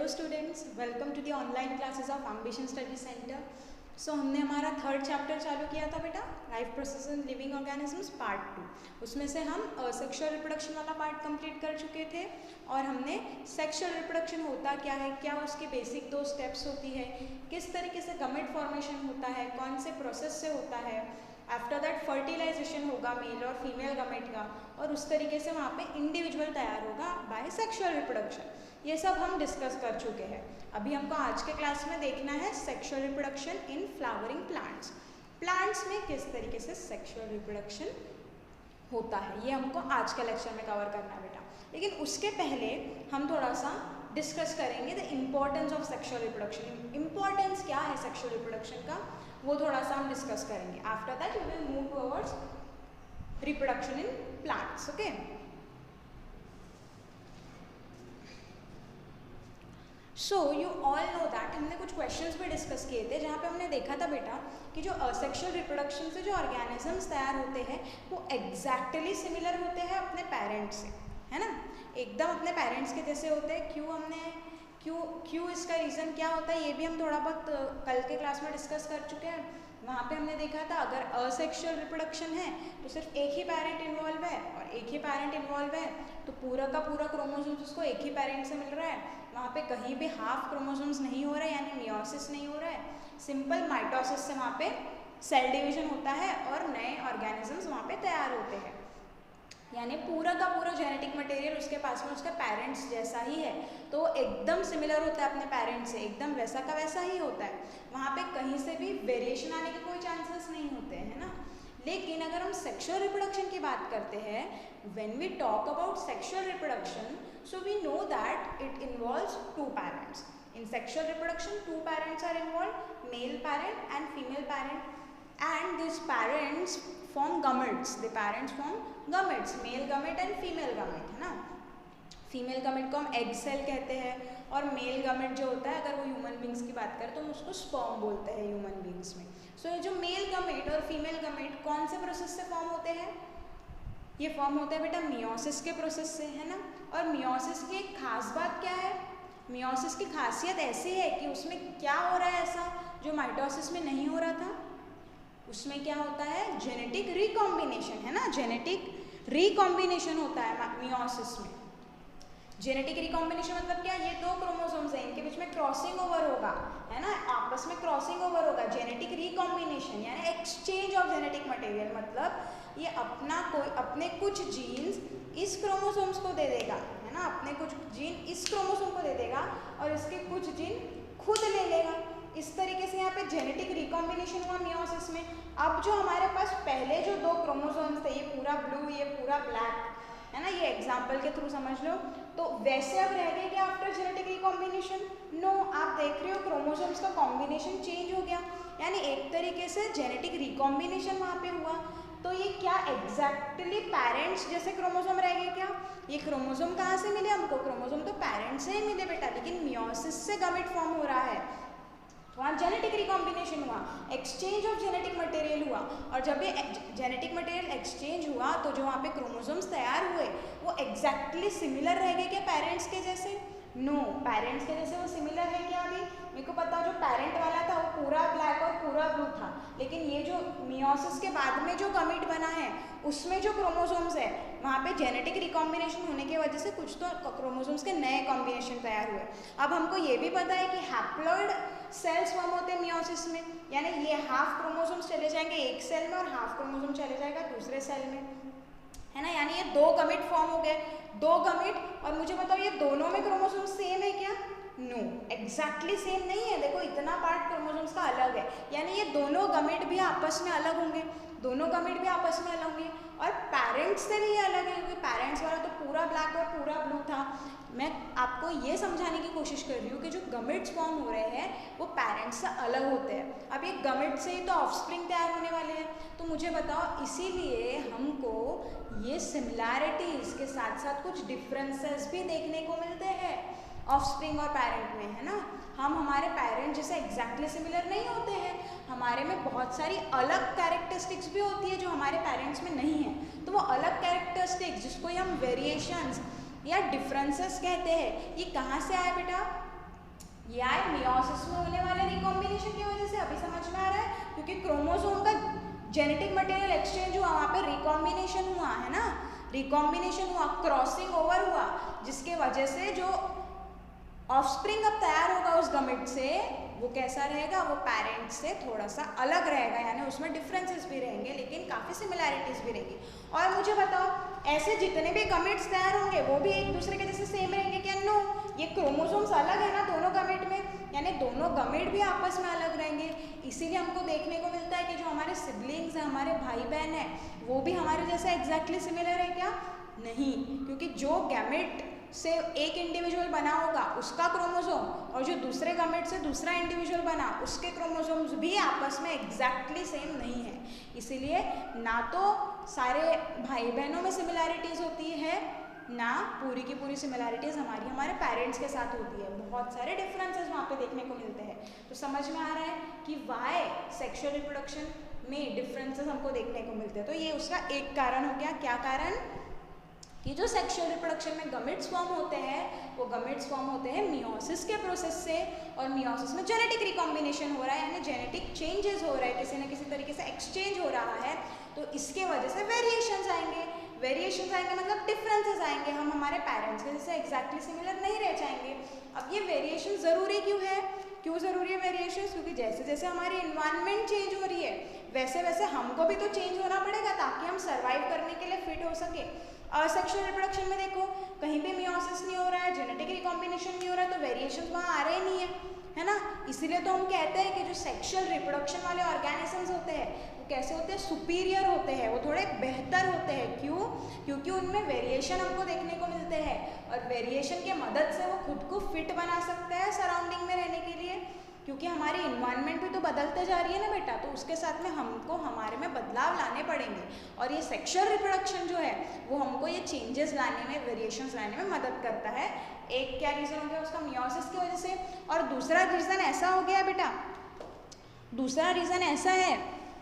Students, welcome to the online classes of ambition study centre. So हमने हमारा third chapter चालू किया था बेटा, life process in living organisms part 2। उसमें से हम सेक्सुअल रिप्रोडक्शन वाला पार्ट कंप्लीट कर चुके थे और हमने सेक्सुअल रिप्रोडक्शन होता क्या है, क्या उसकी बेसिक 2 स्टेप्स होती है, किस तरीके से गमेट फॉर्मेशन होता है, कौन से प्रोसेस से होता है, आफ्टर दैट फर्टिलाइजेशन होगा मेल और फीमेल गमेट का, और उस तरीके से वहाँ पे इंडिविजुअल तैयार होगा बाय सेक्सुअल रिप्रोडक्शन। ये सब हम डिस्कस कर चुके हैं। अभी हमको आज के क्लास में देखना है sexual reproduction in flowering plants. Plants में किस तरीके से सेक्सुअल रिप्रोडक्शन होता है, ये हमको आज के लेक्चर में कवर करना है बेटा। लेकिन उसके पहले हम थोड़ा सा डिस्कस करेंगे the importance of sexual reproduction. Importance क्या है सेक्सुअल रिप्रोडक्शन का, वो थोड़ा सा हम डिस्कस करेंगे। After that we will move towards reproduction in plants. Okay, so you all know that हमने कुछ क्वेश्चंस भी डिस्कस किए थे जहाँ पे हमने देखा था बेटा कि जो सेक्सुअल रिप्रोडक्शन से जो ऑर्गेनिजम्स तैयार होते हैं वो एग्जैक्टली सिमिलर होते हैं अपने पेरेंट्स से, है ना, एकदम अपने पेरेंट्स के जैसे होते हैं। क्यों इसका रीज़न क्या होता है ये भी हम थोड़ा बहुत कल के क्लास में डिस्कस कर चुके हैं। वहाँ पे हमने देखा था अगर असेक्सुअल रिप्रोडक्शन है तो सिर्फ एक ही पेरेंट इन्वॉल्व है, और एक ही पेरेंट इन्वॉल्व है तो पूरा का पूरा क्रोमोसोम्स उसको एक ही पेरेंट से मिल रहा है। वहाँ पे कहीं भी हाफ क्रोमोसोम्स नहीं हो रहा है, यानी मियोसिस नहीं हो रहा है, सिंपल माइटोसिस से वहाँ पे सेल डिवीजन होता है और नए ऑर्गेनिजम्स वहाँ पे तैयार होते हैं। यानी पूरा का पूरा जेनेटिक मटेरियल उसके पास में उसके पेरेंट्स जैसा ही है, तो एकदम सिमिलर होता है अपने पेरेंट्स से, एकदम वैसा का वैसा ही होता है। वहाँ पे कहीं से भी वेरिएशन आने के कोई चांसेस नहीं होते हैं, है ना। लेकिन अगर हम सेक्सुअल रिप्रोडक्शन की बात करते हैं, when we talk about sexual reproduction, so we know that it involves 2 parents. In sexual reproduction 2 parents are involved, male parent and female parent, and these parents form gametes. The parents form gametes, male gamete and female gamete, है ना। Female गमेट को हम egg cell कहते हैं, और male gamete जो होता है अगर वो ह्यूमन बींग्स की बात करें तो हम उसको स्पर्म बोलते हैं ह्यूमन बींग्स में। सो ये जो मेल गमेट और फीमेल गमेट कौन से प्रोसेस से फॉर्म होते हैं, ये फॉर्म होता है बेटा मियोसिस के प्रोसेस से, है ना। और मियोसिस की एक खास बात क्या है, मियोसिस की खासियत ऐसी है कि उसमें क्या हो रहा है ऐसा जो माइटोसिस में नहीं हो रहा था। उसमें क्या होता है, जेनेटिक रिकॉम्बिनेशन, है ना, जेनेटिक रिकॉम्बिनेशन होता है मियोसिस में। जेनेटिक रिकॉम्बिनेशन मतलब क्या, ये 2 क्रोमोसोम्स हैं, इनके बीच में क्रॉसिंग ओवर होगा, है ना, आपस में क्रॉसिंग ओवर होगा। जेनेटिक रिकॉम्बिनेशन यानी एक्सचेंज ऑफ जेनेटिक मटेरियल, मतलब ये अपने कुछ जीन्स इस क्रोमोसोम्स को दे देगा, है ना, अपने कुछ जीन इस क्रोमोसोम को दे देगा और इसके कुछ जीन खुद ले लेगा। इस तरीके से यहाँ पे जेनेटिक रिकॉम्बिनेशन हुआ मियोसिस में। अब जो हमारे पास पहले जो 2 क्रोमोसोम्स थे, ये पूरा ब्लू ये पूरा ब्लैक, है ना, ये एग्जाम्पल के थ्रू समझ लो, तो वैसे अब रह गए क्या आफ्टर जेनेटिक रिकॉम्बिनेशन? नो, आप देख रहे हो क्रोमोसोम्स का कॉम्बिनेशन चेंज हो गया, यानी एक तरीके से जेनेटिक रिकॉम्बिनेशन वहाँ पे हुआ। तो ये क्या एग्जैक्टली पेरेंट्स जैसे क्रोमोसोम रह गए क्या? ये क्रोमोसोम कहाँ से मिले हमको? क्रोमोसोम तो पेरेंट्स से ही मिले बेटा, लेकिन मियोसिस से गमेट फॉर्म हो रहा है, वहाँ जेनेटिक रिकॉम्बिनेशन हुआ, एक्सचेंज ऑफ जेनेटिक मटेरियल हुआ। और जब ये जेनेटिक मटेरियल एक्सचेंज हुआ तो जो वहाँ पे क्रोमोसोम्स तैयार हुए वो एग्जैक्टली सिमिलर रह गए क्या पेरेंट्स के जैसे? नो, पेरेंट्स के जैसे वो सिमिलर है क्या? अभी मेरे को पता जो पेरेंट वाला था वो पूरा ब्लैक और पूरा ब्लू था, लेकिन ये जो मियोसिस के बाद में जो गमेट बना है उसमें जो क्रोमोसोम्स है वहाँ पे जेनेटिक रिकॉम्बिनेशन होने की वजह से कुछ तो क्रोमोसोम्स के नए कॉम्बिनेशन तैयार हुए। अब हमको ये भी पता है कि हैप्लॉइड सेल्स फॉर्म होते हैं मियोसिस में, यानी ये हाफ क्रोमोसोम्स चले जाएंगे एक सेल में और हाफ क्रोमोसोम चले जाएगा दूसरे सेल में, है ना। यानी ये 2 गमेट फॉर्म हो गए, 2 गमेट। और मुझे बताओ ये दोनों में क्रोमोसोम सेम है क्या? नो, एग्जैक्टली सेम नहीं है। देखो इतना पार्ट क्रोमोसोम्स का अलग है, यानी ये दोनों गमेट भी आपस में अलग होंगे, दोनों गमेट भी आपस में अलग होंगे, और पेरेंट्स से भी ये अलग है, क्योंकि पेरेंट्स वाला तो पूरा ब्लैक और पूरा ब्लू था। मैं आपको ये समझाने की कोशिश कर रही हूँ कि जो गमेट्स फॉर्म हो रहे हैं वो पेरेंट्स से अलग होते हैं। अब ये गमेट से ही तो ऑफस्प्रिंग तैयार होने वाले हैं, तो मुझे बताओ इसीलिए हमको ये सिमिलैरिटीज़ के साथ साथ कुछ डिफरेंसेस भी देखने को मिलते हैं ऑफस्प्रिंग और पेरेंट में, है ना। हम हमारे पेरेंट जैसे एग्जैक्टली सिमिलर नहीं होते हैं, हमारे में बहुत सारी अलग कैरेक्टरिस्टिक्स भी होती है जो हमारे पेरेंट्स में नहीं है। तो वो अलग कैरेक्टरिस्टिक्स जिसको हम वेरिएशंस या डिफरेंसेस कहते हैं, ये कहाँ से आए बेटा? ये आए मियोसिस में होने वाले रिकॉम्बिनेशन की वजह से, अभी समझ में आ रहा है, क्योंकि क्रोमोसोम का जेनेटिक मटेरियल एक्सचेंज हुआ, वहाँ पे रिकॉम्बिनेशन हुआ है ना, रिकॉम्बिनेशन हुआ, क्रॉसिंग ओवर हुआ, जिसके वजह से जो ऑफस्प्रिंग अब तैयार होगा उस गमेट से, वो कैसा रहेगा, वो पेरेंट्स से थोड़ा सा अलग रहेगा, यानी उसमें डिफरेंसेस भी रहेंगे लेकिन काफ़ी सिमिलैरिटीज भी रहेंगी। और मुझे बताओ, ऐसे जितने भी गमेट्स तैयार होंगे वो भी एक दूसरे के जैसे सेम रहेंगे क्या? नो, ये क्रोमोसोम्स अलग है ना दोनों गमेट में, यानी दोनों गमेट भी आपस में अलग रहेंगे। इसीलिए हमको देखने को मिलता है कि जो हमारे सिबलिंग्स हैं, हमारे भाई बहन हैं, वो भी हमारे जैसा एग्जैक्टली सिमिलर है क्या? नहीं, क्योंकि जो गैमेट से एक इंडिविजुअल बना होगा उसका क्रोमोसोम और जो दूसरे गमेट से दूसरा इंडिविजुअल बना उसके क्रोमोसोम्स भी आपस में एग्जैक्टली सेम नहीं है। इसीलिए ना तो सारे भाई बहनों में सिमिलैरिटीज़ होती है, ना पूरी की पूरी सिमिलैरिटीज़ हमारे पेरेंट्स के साथ होती है, बहुत सारे डिफरेंसेस वहाँ पे देखने को मिलते हैं। तो समझ में आ रहा है कि वाई सेक्सुअल रिप्रोडक्शन में डिफरेंसेस हमको देखने को मिलते हैं। तो ये उसका एक कारण हो गया। क्या कारण? कि जो सेक्सुअल रिप्रोडक्शन में गमेट्स फॉर्म होते हैं, वो गमेट्स फॉर्म होते हैं मियोसिस के प्रोसेस से, और मियोसिस में जेनेटिक रिकॉम्बिनेशन हो रहा है, यानी जेनेटिक चेंजेस हो रहा है, किसी न किसी तरीके से एक्सचेंज हो रहा है, तो इसके वजह से वेरिएशंस आएंगे। वेरिएशंस आएंगे मतलब डिफरेंसेस आएंगे, हम हमारे पेरेंट्स के जैसे एग्जैक्टली सिमिलर नहीं रह जाएंगे। अब ये वेरिएशन ज़रूरी क्यों है? क्यों ज़रूरी है वेरिएशंस? क्योंकि जैसे जैसे हमारी इन्वायरमेंट चेंज हो रही है वैसे वैसे हमको भी तो चेंज होना पड़ेगा ताकि हम सर्वाइव करने के लिए फिट हो सके। सेक्सुअल रिप्रोडक्शन में देखो कहीं भी मियोसिस नहीं हो रहा है, जेनेटिक रिकॉम्बिनेशन नहीं हो रहा है, तो वेरिएशन वहाँ आ रहे नहीं है ना। इसीलिए तो हम कहते हैं कि जो सेक्सुअल रिप्रोडक्शन वाले ऑर्गेनिजम्स होते हैं वो कैसे होते हैं? सुपीरियर होते हैं, वो थोड़े बेहतर होते हैं। क्यों? क्योंकि उनमें वेरिएशन हमको देखने को मिलते हैं और वेरिएशन के मदद से वो खुद को फिट बना सकते हैं सराउंडिंग में रहने के लिए, क्योंकि हमारी इन्वायरमेंट भी तो बदलते जा रही है ना बेटा, तो उसके साथ में हमको हमारे में बदलाव लाने पड़ेंगे। और ये सेक्सुअल रिप्रोडक्शन जो है वो हमको ये चेंजेस लाने में, वेरिएशंस लाने में मदद करता है। एक क्या रीज़न हो गया उसका? मियोसिस की वजह से। और दूसरा रीज़न ऐसा हो गया बेटा, दूसरा रीज़न ऐसा है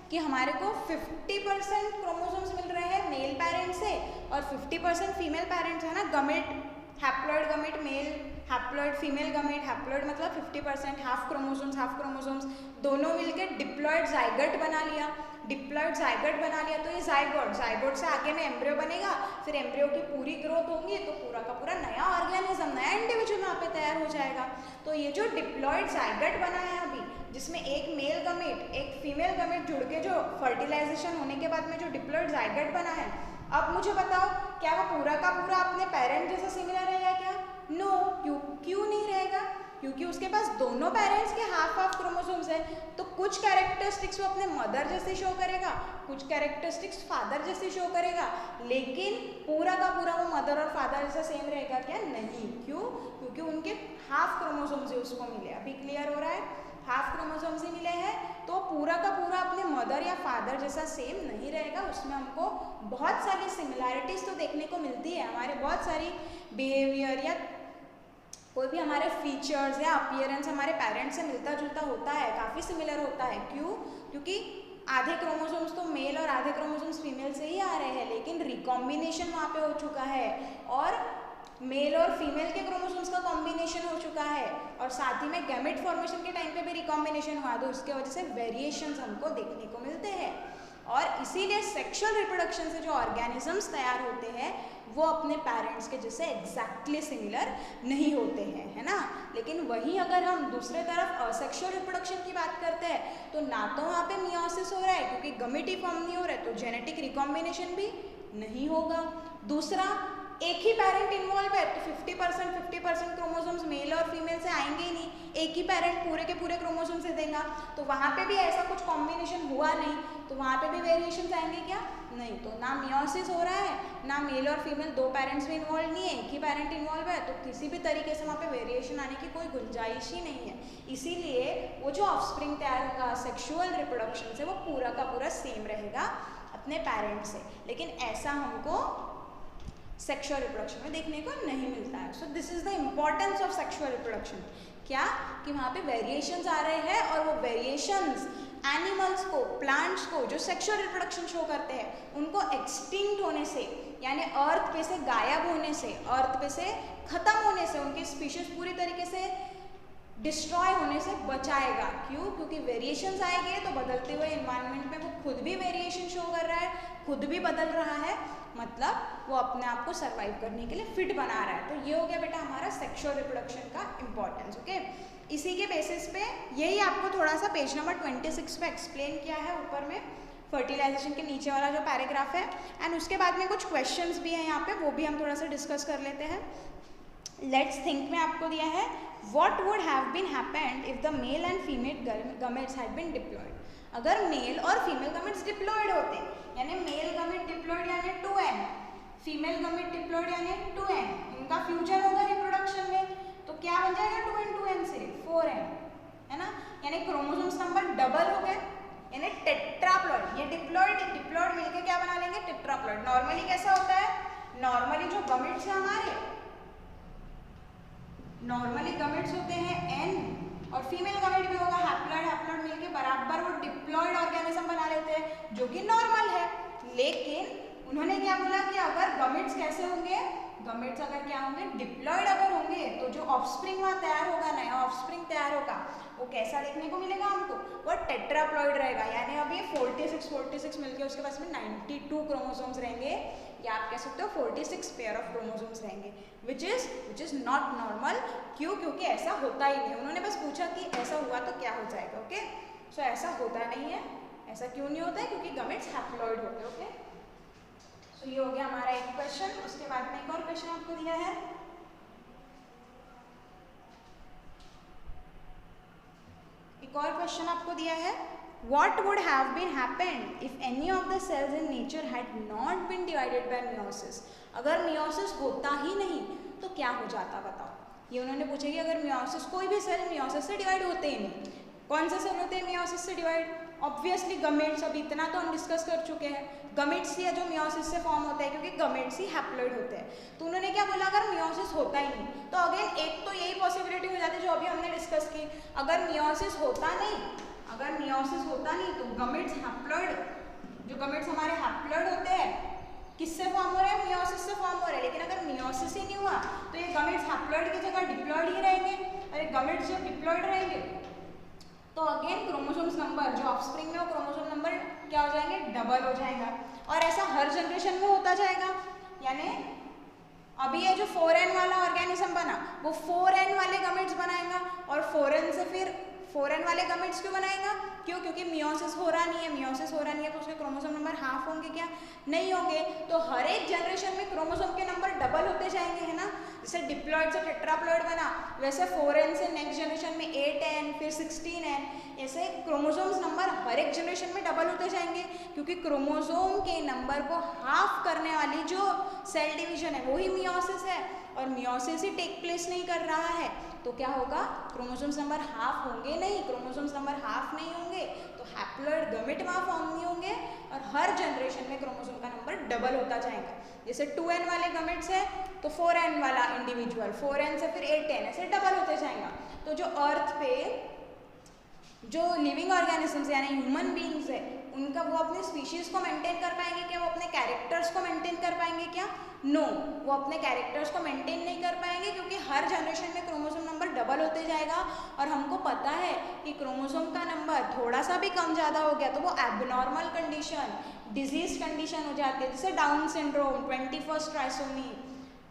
कि हमारे को 50% क्रोमोसोम्स मिल रहे हैं मेल पेरेंट से और 50% फीमेल पेरेंट्स है ना। Gamete, haploid gamete male, haploid female gamete, haploid मतलब 50%, हाफ क्रोमोसोम्स दोनों मिलकर डिप्लॉइड जाइगोट बना लिया। डिप्लॉइड जाइगोट बना लिया तो ये जाइगोट से आगे में एम्ब्रियो बनेगा, फिर एम्ब्रियो की पूरी ग्रोथ होगी तो पूरा का पूरा नया ऑर्गेनिज्म, नया इंडिविजुअल वहाँ पे तैयार हो जाएगा। तो ये जो डिप्लॉइड जाइगोट बना है अभी, जिसमें एक मेल गमेट एक फीमेल गमेट जुड़ के जो फर्टिलाइजेशन होने के बाद में जो डिप्लॉइड जाइगोट बना है, अब मुझे बताओ क्या वो पूरा का पूरा अपने पेरेंट जैसा सिमिलर रहेगा क्या? नो। क्यों नहीं रहेगा? क्योंकि उसके पास दोनों पेरेंट्स के हाफ क्रोमोसोम्स है, तो कुछ कैरेक्टरिस्टिक्स वो अपने मदर जैसे शो करेगा, कुछ कैरेक्टरिस्टिक्स फादर जैसे शो करेगा, लेकिन पूरा का पूरा वो मदर और फादर जैसा सेम रहेगा क्या? नहीं। क्यों? क्योंकि उनके हाफ क्रोमोसोम्स ही उसको मिले। अभी क्लियर हो रहा है? हाफ क्रोमोसोम्स ही मिले हैं तो पूरा का पूरा अपने मदर या फादर जैसा सेम नहीं रहेगा, उसमें हमको बहुत सारी सिमिलैरिटीज़ तो देखने को मिलती है। हमारे बहुत सारी बिहेवियर या कोई भी हमारे फीचर्स या अपीयरेंस हमारे पेरेंट्स से मिलता जुलता होता है, काफ़ी सिमिलर होता है। क्यों? क्योंकि आधे क्रोमोसोम्स तो मेल और आधे क्रोमोसोम्स फीमेल से ही आ रहे हैं, लेकिन रिकॉम्बिनेशन वहाँ पे हो चुका है और मेल और फीमेल के क्रोमोसोम्स का कॉम्बिनेशन हो चुका है, और साथ ही में गैमेट फॉर्मेशन के टाइम पे भी रिकॉम्बिनेशन हुआ, तो उसके वजह से वेरिएशंस हमको देखने को मिलते हैं। और इसीलिए सेक्सुअल रिप्रोडक्शन से जो ऑर्गेनिजम्स तैयार होते हैं वो अपने पेरेंट्स के जैसे एग्जैक्टली सिमिलर नहीं होते हैं, है ना। लेकिन वहीं अगर हम दूसरे तरफ असेक्सुअल रिप्रोडक्शन की बात करते हैं तो ना तो वहाँ पे मियोसिस हो रहा है क्योंकि गमेट ही फॉर्म नहीं हो रहा है, तो जेनेटिक रिकॉम्बिनेशन भी नहीं होगा। दूसरा, एक ही पेरेंट इन्वॉल्व है तो 50% क्रोमोसोम्स मेल और फीमेल से आएंगे ही नहीं, एक ही पेरेंट पूरे के पूरे क्रोमोसोम से देगा, तो वहाँ पे भी ऐसा कुछ कॉम्बिनेशन हुआ नहीं, तो वहाँ पे भी वेरिएशंस आएंगे क्या? नहीं। तो ना मियोसिस हो रहा है, ना मेल और फीमेल दो पेरेंट्स भी इन्वॉल्व नहीं है, एक ही पेरेंट इन्वॉल्व है, तो किसी भी तरीके से वहाँ पे वेरिएशन आने की कोई गुंजाइश ही नहीं है। इसीलिए वो जो ऑफस्प्रिंग तैयार होगा सेक्सुअल रिप्रोडक्शन से, वो पूरा का पूरा सेम रहेगा अपने पेरेंट्स से, लेकिन ऐसा हमको सेक्सुअल रिप्रोडक्शन में देखने को नहीं मिलता है। So this is the importance of sexual reproduction. क्या? कि वहाँ पे वेरिएशंस आ रहे हैं और वो वेरिएशंस एनिमल्स को, प्लांट्स को जो सेक्सुअल रिप्रोडक्शन शो करते हैं उनको एक्सटिंक्ट होने से, यानी अर्थ पे से गायब होने से, अर्थ पे से खत्म होने से, उनकी स्पीशीज पूरी तरीके से डिस्ट्रॉय होने से बचाएगा। क्यों? क्योंकि वेरिएशंस आएंगे तो बदलते हुए इन्वायरमेंट में वो खुद भी वेरिएशन शो कर रहा है, खुद भी बदल रहा है, मतलब वो अपने आप को सर्वाइव करने के लिए फिट बना रहा है। तो ये हो गया बेटा हमारा सेक्सुअल रिप्रोडक्शन का इंपॉर्टेंस। ओके, इसी के बेसिस पे यही आपको थोड़ा सा पेज नंबर 26 पे एक्सप्लेन किया है ऊपर में, फर्टिलाइजेशन के नीचे वाला जो पैराग्राफ है। एंड उसके बाद में कुछ क्वेश्चंस भी हैं यहाँ पे, वो भी हम थोड़ा सा डिस्कस कर लेते हैं। लेट्स थिंक में आपको दिया है what would have been happened if the male and female gametes had been diploid. अगर मेल और फीमेल गमेट्स डिप्लॉयड होते, यानी मेल गमेट डिप्लॉयड यानी 2n, फीमेल गमेट डिप्लॉयड यानी 2n, इनका फ्यूजन होगा रिप्रोडक्शन में, तो क्या बन जाएगा 2n 2n से 4n, है ना, यानी क्रोमोसोम्स नंबर डबल हो गए, यानी टेट्राप्लॉइड। ये डिप्लॉयड मिलके क्या बना लेंगे? टेट्राप्लॉइड। नॉर्मली कैसा होता है? नॉर्मली जो गमेट्स है हमारे, नॉर्मली गमेट्स होते हैं n, और फीमेल गमेट भी होगा हैप्लॉइड मिलके बराबर वो डिप्लॉयड ऑर्गेनिज्म बना लेते हैं, जो कि नॉर्मल है। लेकिन उन्होंने क्या बोला कि अगर गमेट्स कैसे होंगे, गमेट्स अगर क्या होंगे? डिप्लॉयड अगर होंगे, तो जो ऑफस्प्रिंग वहाँ तैयार होगा, नया ऑफस्प्रिंग तैयार होगा, वो कैसा देखने को मिलेगा हमको? वो टेट्राप्लॉइड रहेगा। यानी अभी 46 मिलके उसके पास में 92 क्रोमोसोम्स रहेंगे, या आप कह सकते हो 46 पेयर ऑफ क्रोमोसोम्स रहेंगे, विच इज नॉट नॉर्मल। क्यों? क्योंकि ऐसा होता ही नहीं। उन्होंने बस पूछा कि ऐसा हुआ तो क्या हो जाएगा। ओके, सो ऐसा होता नहीं है। ऐसा क्यों नहीं होता है? क्योंकि गमेट्स हैप्लॉइड होते हैं। ओके, सो ये हो गया हमारा एक क्वेश्चन। उसके बाद में एक और क्वेश्चन आपको दिया है, एक और क्वेश्चन आपको दिया है What would have been happened if any of the cells in nature had not been divided by meiosis? अगर meiosis होता ही नहीं तो क्या हो जाता बताओ? ये उन्होंने पूछा कि अगर meiosis, कोई भी सेल meiosis से डिवाइड होते ही नहीं, कौन से सेल होते हैं meiosis से डिवाइड? Obviously gametes. अब इतना तो हम डिस्कस कर चुके हैं, गमेट्स ही है जो meiosis से फॉर्म होता है, क्योंकि गमेट्स ही हैप्लॉइड होते हैं। तो उन्होंने क्या बोला? अगर meiosis होता ही नहीं, तो अगेन एक तो यही पॉसिबिलिटी हो जाती है जो अभी हमने डिस्कस की, अगर meiosis होता नहीं, अगर meiosis होता नहीं तो गमेट्स हैप्लॉइड, जो गमेट्स हमारे हैप्लॉइड होते हैं किससे फॉर्म हो रहे हैं? meiosis से फॉर्म हो रहे हैं। लेकिन अगर meiosis ही नहीं हुआ तो ये गमेट्स हैप्लॉइड की जगह डिप्लॉइड ही रहेंगे, और ये गमेट्स जब डिप्लॉइड रहेंगे तो अगेन क्रोमोसोम्स नंबर जो ऑफस्प्रिंग में, वो क्रोमोसोम नंबर क्या हो जाएंगे? डबल हो जाएगा। और ऐसा हर जनरेशन में होता जाएगा। यानी अभी ये जो 4n वाला ऑर्गेनिज्म बना, वो 4n वाले गमेट्स बनाएगा, और 4n से फिर 4n वाले गमेट्स क्यों बनाएगा? क्यों? क्योंकि meiosis हो रहा नहीं है। meiosis हो रहा नहीं है तो उसके क्रोमोसोम नंबर हाफ होंगे क्या? नहीं होंगे। तो हर एक जनरेशन में क्रोमोसोम के नंबर डबल होते जाएंगे, है ना। जैसे डिप्लॉइड से टेट्राप्लॉइड बना, वैसे 4n से नेक्स्ट जनरेशन में 8n, फिर 16n, ऐसे क्रोमोसोम्स नंबर हर एक जनरेशन में डबल होते जाएंगे, क्योंकि क्रोमोसोम के नंबर को हाफ करने वाली जो सेल डिवीजन है वही meiosis है, और meiosis ही टेक प्लेस नहीं कर रहा है। तो क्या होगा? क्रोमोसोम्स नंबर हाफ होंगे नहीं। क्रोमोसोम्स नंबर हाफ नहीं होंगे तो हैप्लॉइड गमेट वहाँ फॉर्म नहीं होंगे, और हर जनरेशन में क्रोमोसोम का नंबर डबल होता जाएगा। जैसे 2n वाले गमेट्स है तो 4n वाला इंडिविजुअल, 4n से फिर 8n, ऐसे डबल होते जाएगा। तो जो अर्थ पे जो लिविंग ऑर्गेनिजम्स यानी ह्यूमन बीइंग्स है, उनका वो अपने स्पीशीज को मेंटेन कर पाएंगे क्या? वो अपने कैरेक्टर्स को मेंटेन कर पाएंगे क्या? नो, वो अपने कैरेक्टर्स को मेंटेन नहीं कर पाएंगे, क्योंकि हर जनरेशन में क्रोमोसोम नंबर डबल होते जाएगा। और हमको पता है कि क्रोमोसोम का नंबर थोड़ा सा भी कम ज़्यादा हो गया तो वो एबनॉर्मल कंडीशन, डिजीज कंडीशन हो जाती है, जैसे down syndrome, 21st trisomy,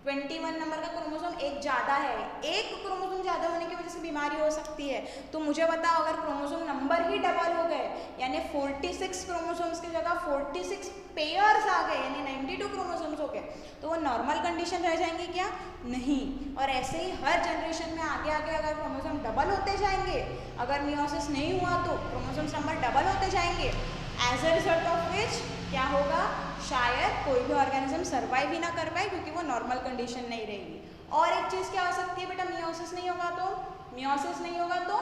21 number का क्रोमोसोम एक ज़्यादा है, एक क्रोमोसोम ज़्यादा होने की वजह से बीमारी हो सकती है। तो मुझे बताओ, अगर क्रोमोसोम नंबर ही डबल हो गए, यानी 46 क्रोमोसोम्स की जगह 46 पेयर्स आ गए, यानी 92 क्रोमोसोम्स हो गए, तो वो नॉर्मल कंडीशन रह जाएंगे क्या? नहीं। और ऐसे ही हर जनरेशन में आगे आगे अगर क्रोमोसोम डबल होते जाएंगे, अगर meiosis नहीं हुआ तो क्रोमोसोम्स नंबर डबल होते जाएंगे, as a result of which क्या होगा? शायद कोई भी ऑर्गेनिज्म सर्वाइव ही ना कर पाए, क्योंकि वो नॉर्मल कंडीशन नहीं रहेगी। और एक चीज़ क्या हो सकती है बेटा? meiosis नहीं होगा तो, meiosis नहीं होगा तो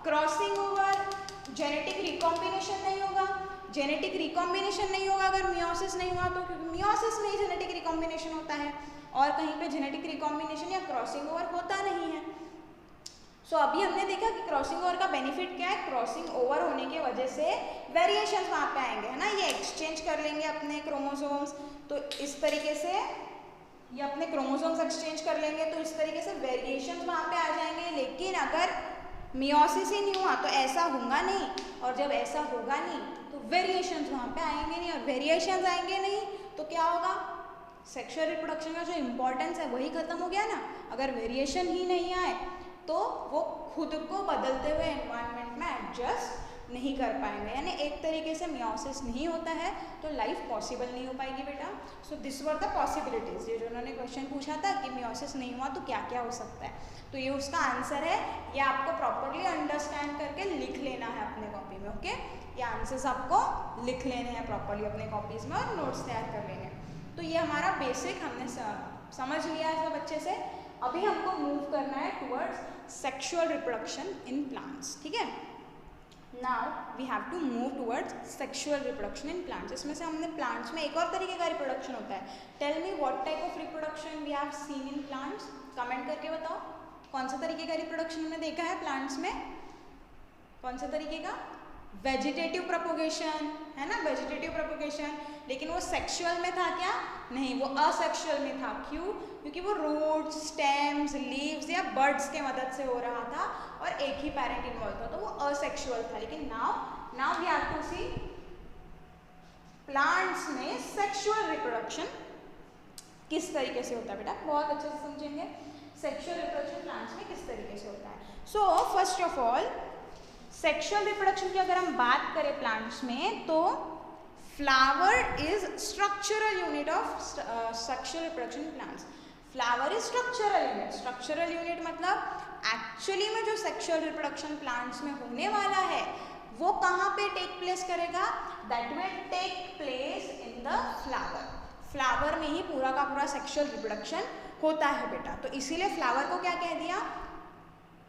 क्रॉसिंग ओवर, जेनेटिक रिकॉम्बिनेशन नहीं होगा। जेनेटिक रिकॉम्बिनेशन नहीं होगा अगर meiosis नहीं हुआ तो, क्योंकि meiosis में ही जेनेटिक रिकॉम्बिनेशन होता है, और कहीं पे जेनेटिक रिकॉम्बिनेशन या क्रॉसिंग ओवर होता नहीं है। सो अभी हमने देखा कि क्रॉसिंग ओवर का बेनिफिट क्या है? क्रॉसिंग ओवर होने की वजह से वेरिएशंस वहाँ पे आएंगे, है ना। ये एक्सचेंज कर लेंगे अपने क्रोमोसोम्स, तो इस तरीके से ये अपने क्रोमोसोम्स एक्सचेंज कर लेंगे, तो इस तरीके से वेरिएशंस वहाँ पे आ जाएंगे। लेकिन अगर मियोसिस ही नहीं हुआ तो ऐसा होगा नहीं, और जब ऐसा होगा नहीं तो वेरिएशंस वहाँ पे आएंगे नहीं, और वेरिएशंस आएंगे नहीं तो क्या होगा, सेक्सुअल रिप्रोडक्शन का जो इम्पोर्टेंस है वही खत्म हो गया ना। अगर वेरिएशन ही नहीं आए तो वो खुद को बदलते हुए एनवायरनमेंट में एडजस्ट नहीं कर पाएंगे, यानी एक तरीके से मियोसिस नहीं होता है तो लाइफ पॉसिबल नहीं हो पाएगी बेटा। So this were the possibilities, ये जो उन्होंने क्वेश्चन पूछा था कि मियोसिस नहीं हुआ तो क्या क्या हो सकता है, तो ये उसका आंसर है। ये आपको प्रॉपरली अंडरस्टैंड करके लिख लेना है अपने कॉपी में, ओके। ये आंसर्स आपको लिख लेने हैं प्रॉपरली अपने कॉपीज में और नोट्स तैयार कर लेने हैं। तो ये हमारा बेसिक हमने समझ लिया है सब अच्छे से। अभी हमको मूव करना है towards sexual reproduction in plants, ठीक है। Now we have to move towards sexual reproduction in plants. इसमें से हमने प्लांट्स में एक और तरीके का रिप्रोडक्शन होता है। Tell me what type of reproduction we have seen in plants, comment करके बताओ कौन सा तरीके का रिप्रोडक्शन हमने देखा है प्लांट्स में, कौन सा तरीके का, वेजिटेटिव प्रोपोगेशन है ना, वेजिटेटिव प्रोपोगेशन। लेकिन वो सेक्सुअल में था क्या, नहीं, वो असेक्सुअल में था। क्यों, क्योंकि वो रूट्स, स्टेम्स, लीव्स या बर्ड्स के मदद से हो रहा था और एक ही पेरेंट इन्वॉल्व था, तो वो असेक्सुअल था। लेकिन now we have to see plants में सेक्सुअल रिप्रोडक्शन किस तरीके से होता है बेटा, बहुत अच्छे से समझेंगे सेक्सुअल रिप्रोडक्शन प्लांट्स में किस तरीके से होता है। सो first of all sexual reproduction की अगर हम बात करें प्लांट्स में, तो flower is structural unit of sexual reproduction plants. Flower is structural unit, structural unit मतलब एक्चुअली में जो सेक्सुअल रिप्रोडक्शन प्लांट्स में होने वाला है वो कहाँ पे टेक प्लेस करेगा, that will take place in the flower. Flower में ही पूरा का पूरा सेक्सुअल रिप्रोडक्शन होता है बेटा, तो इसीलिए फ्लावर को क्या कह दिया,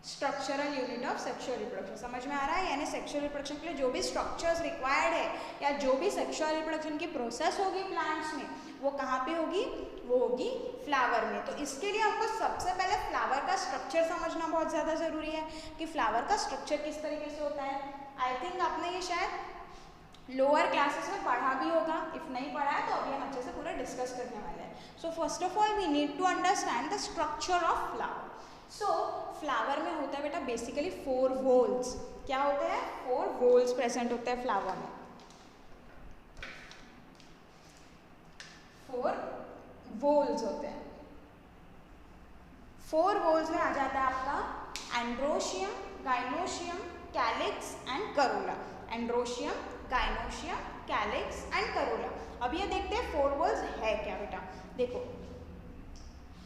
structural unit of sexual reproduction. समझ में आ रहा है, यानी सेक्सुअल रिप्रोडक्शन के लिए जो भी स्ट्रक्चर्स रिक्वायर्ड है या जो भी सेक्सुअल रिप्रोडक्शन की प्रोसेस होगी प्लांट्स में, वो कहाँ पे होगी, वो होगी फ्लावर में। तो इसके लिए आपको सबसे पहले फ्लावर का स्ट्रक्चर समझना बहुत ज़्यादा ज़रूरी है कि फ्लावर का स्ट्रक्चर किस तरीके से होता है। आई थिंक आपने ये शायद लोअर क्लासेस में पढ़ा भी होगा, इफ नहीं पढ़ा है तो अभी हम अच्छे से पूरा डिस्कस करने वाले हैं। So first of all we need to understand the structure of flower. So flower में होता है बेटा बेसिकली 4 वोल्स। क्या होते हैं, 4 वोल्स प्रेजेंट होते हैं फ्लावर में। 4 वोल्स होते हैं। 4 वोल्स में आ जाता है आपका androecium, gynoecium, calyx and Corolla. Androecium, gynoecium, calyx and Corolla. अब ये देखते हैं 4 वोल्स है क्या बेटा। देखो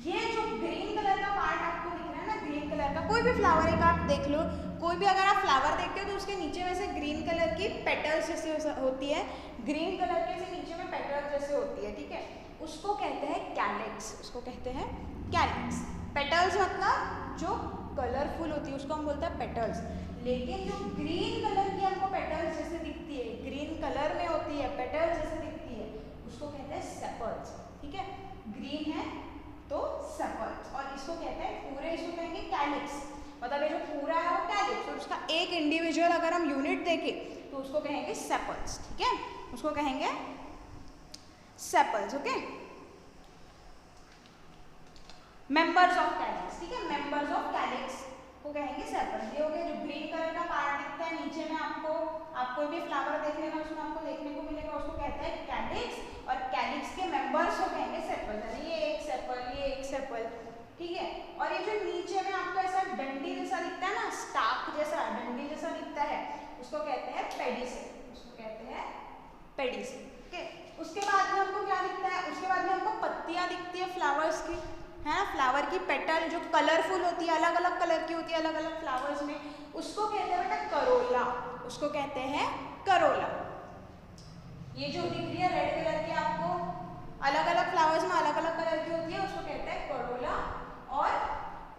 ये जो ग्रीन कलर का पार्ट आपको दिख रहा है ना, ग्रीन कलर का कोई भी फ्लावर एक आप देख लो, कोई भी अगर आप फ्लावर देखते हो तो उसके नीचे में से ग्रीन कलर की पेटल्स जैसे होती है, ग्रीन कलर के से नीचे में पेटल्स जैसे होती है, ठीक है, उसको कहते हैं कैलिक्स, उसको कहते हैं कैलिक्स। पेटल्स मतलब जो कलरफुल होती है उसको हम बोलते हैं पेटल्स। लेकिन जो ग्रीन कलर की हमको पेटल्स जैसे दिखती है, ग्रीन कलर में होती है, पेटल्स जैसे दिखती है, उसको कहते हैं सेपल्स, ठीक है, ग्रीन है तो सेपल्स। और इसको कहते हैं पूरे, इसको कहेंगे कैलिक्स, मतलब ये जो पूरा है वो कैलिक्स, और उसका एक इंडिविजुअल अगर हम यूनिट देखें तो उसको कहेंगे सेपल्स, ठीक है, उसको कहेंगे sepals, okay. Members of calyx, ठीक है, मेंबर्स ऑफ कैलिक्स को कहेंगे सेपल्स। ये हो गया जो ग्रीन कलर का पार्ट दिखता है नीचे में आपको, आप कोई भी फ्लावर देख लेना उसमें आपको देखने को मिलेगा, उसको कहते हैं कैलिक्स, और कैलिक्स के मेंबर्स को कहेंगे सेपल। यानी ये एक सेपल, ये एक सेपल, ठीक है। और ये जो नीचे में आपको ऐसा डंडी जैसा दिखता है ना, स्टाक जैसा डंडी जैसा दिखता है, उसको कहते हैं पेडिसेल, उसको कहते हैं पेडिसेल, ओके। उसके बाद में हमको क्या दिखता है, उसके बाद में हमको पत्तियां दिखती है फ्लावर्स की, है ना, फ्लावर की पेटल जो कलरफुल होती है, अलग अलग कलर की होती है अलग अलग फ्लावर्स में, उसको कहते हैं बेटा करोला, उसको कहते हैं करोला। ये जो दिख रही है रेड कलर की आपको, अलग अलग फ्लावर्स में अलग अलग कलर की होती है, उसको कहते हैं करोला। और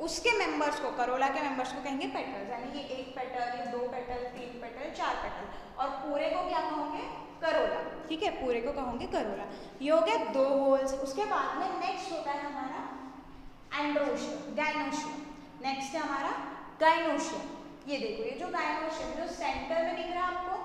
उसके मेंबर्स को, करोला के मेंबर्स को कहेंगे पेटल्स, यानी ये 1 पेटल, ये 2 पेटल, 3 पेटल, 4 पेटल, और पूरे को क्या कहोगे, करोला, ठीक है, पूरे को कहोगे करोला। ये हो गया 2 वोल्स। उसके बाद में नेक्स्ट होता है हमारा एंड्रोशियम, गाइनोशियम। नेक्स्ट है हमारा गाइनोशियम। ये देखो, ये जो गाइनोशियम जो सेंटर में दिख रहा है आपको,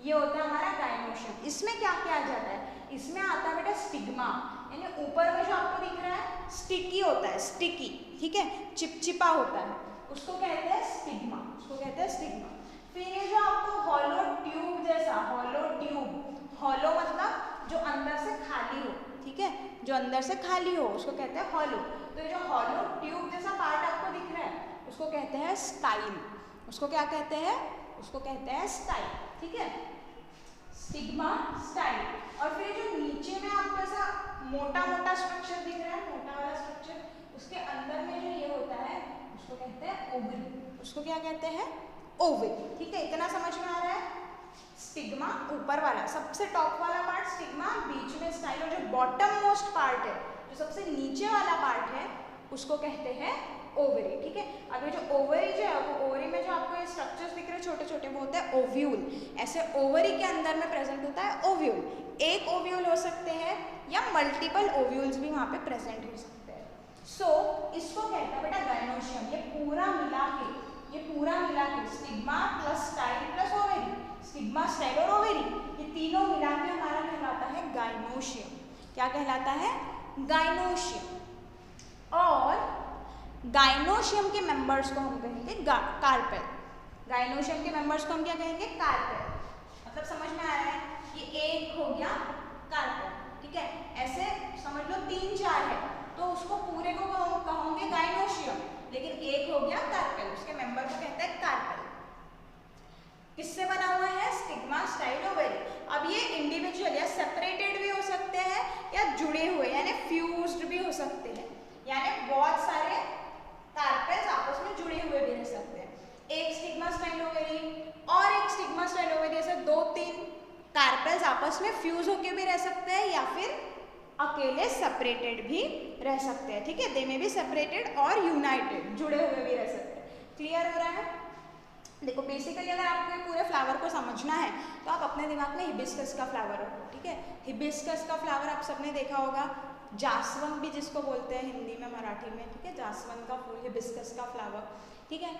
ये होता है हमारा गाइनोशियम। इसमें क्या क्या आ जाता है, इसमें आता है बेटा स्टिग्मा, यानी ऊपर में जो आपको दिख रहा है स्टिकी होता है, स्टिकी, ठीक है, चिपचिपा होता है। उसको कहते हैं स्टिग्मा, उसको कहते हैं स्टिग्मा। फिर ये जो आपको हॉलो ट्यूब जैसा, हॉलो ट्यूब, हॉलो मतलब जो अंदर से खाली हो, ठीक है, जो अंदर से खाली हो उसको कहते हैं हॉलो। तो ये जो हॉलो ट्यूब जैसा पार्ट आपको दिख रहा है उसको कहते हैं स्टाइल, उसको क्या कहते हैं, उसको कहते हैं स्टाइल, ठीक है, स्टिग्मा, स्टाइल। और फिर जो नीचे में आपको ऐसा मोटा मोटा स्ट्रक्चर दिख रहा है, मोटा वाला स्ट्रक्चर, उसके अंदर में जो ये होता है उसको कहते हैं ओवरी, उसको क्या कहते हैं, ओवरी, ठीक है, इतना समझ में आ रहा है। स्टिग्मा ऊपर वाला, सबसे टॉप वाला पार्ट स्टिग्मा, बीच में स्टाइल, और जो बॉटम मोस्ट पार्ट है, जो सबसे नीचे वाला पार्ट है उसको कहते हैं ओवरी, ठीक है। अब ये जो ओवरी जो है, वो ओवरी में जो आपको ये स्ट्रक्चर्स दिख रहे हैं छोटे छोटे, वो होते हैं ओव्यूल। ऐसे ओवरी के अंदर में प्रेजेंट होता है ओव्यूल, एक ओव्यूल हो सकते हैं या मल्टीपल ओव्यूल्स भी वहाँ पे प्रेजेंट हो सकते हैं। सो इसको कहते हैं बेटा गाइनोशियम। ये पूरा मिला के, ये पूरा मिला के stigma plus style plus ovary, stigma, style और ओवरी, ये तीनों मिला के हमारा कहलाता है गाइनोशियम। क्या कहलाता है, गाइनोशियम। और गाइनोशियम के मेंबर्स को हम कहेंगे कार्पेल, गाइनोशियम के मेंबर्स को हम क्या कहेंगे, कार्पेल। मतलब समझ में आ रहा है, ये एक हो गया कार्पेल, ठीक है। ऐसे समझ लो 3-4 है तो उसको पूरे को कहोगे गाइनोशियम, लेकिन एक हो गया कार्पेल, उसके मेंबर को कहते हैं कार्पेल। किससे बना हुआ है, स्टिग्मा, स्टाइल, ओवरी। अब ये इंडिविजुअल या सेपरेटेड भी हो सकते हैं या जुड़े हुए यानी फ्यूज्ड भी हो सकते हैं, यानी बहुत सारे कार्पेल्स आपस में जुड़े हुए भी रह सकते हैं। एक स्टिग्मा, स्टाइल, ओवरी और एक स्टिग्मा, स्टाइल, ओवरी, ऐसे 2-3 कार्पेल्स आपस में फ्यूज होके भी रह सकते हैं या फिर अकेले सेपरेटेड भी रह सकते हैं, ठीक है। दे में भी सेपरेटेड और यूनाइटेड, जुड़े हुए भी रह सकते हैं। क्लियर हो रहा है। देखो बेसिकली अगर आपको ये पूरे फ्लावर को समझना है तो आप अपने दिमाग में हिबिस्कस का फ्लावर रखो, ठीक है। हिबिस्कस का फ्लावर आप सबने देखा होगा, जासवंत भी जिसको बोलते हैं हिंदी में, मराठी में, ठीक है, जासवंत का फूल, हिबिस्कस का फ्लावर, ठीक है।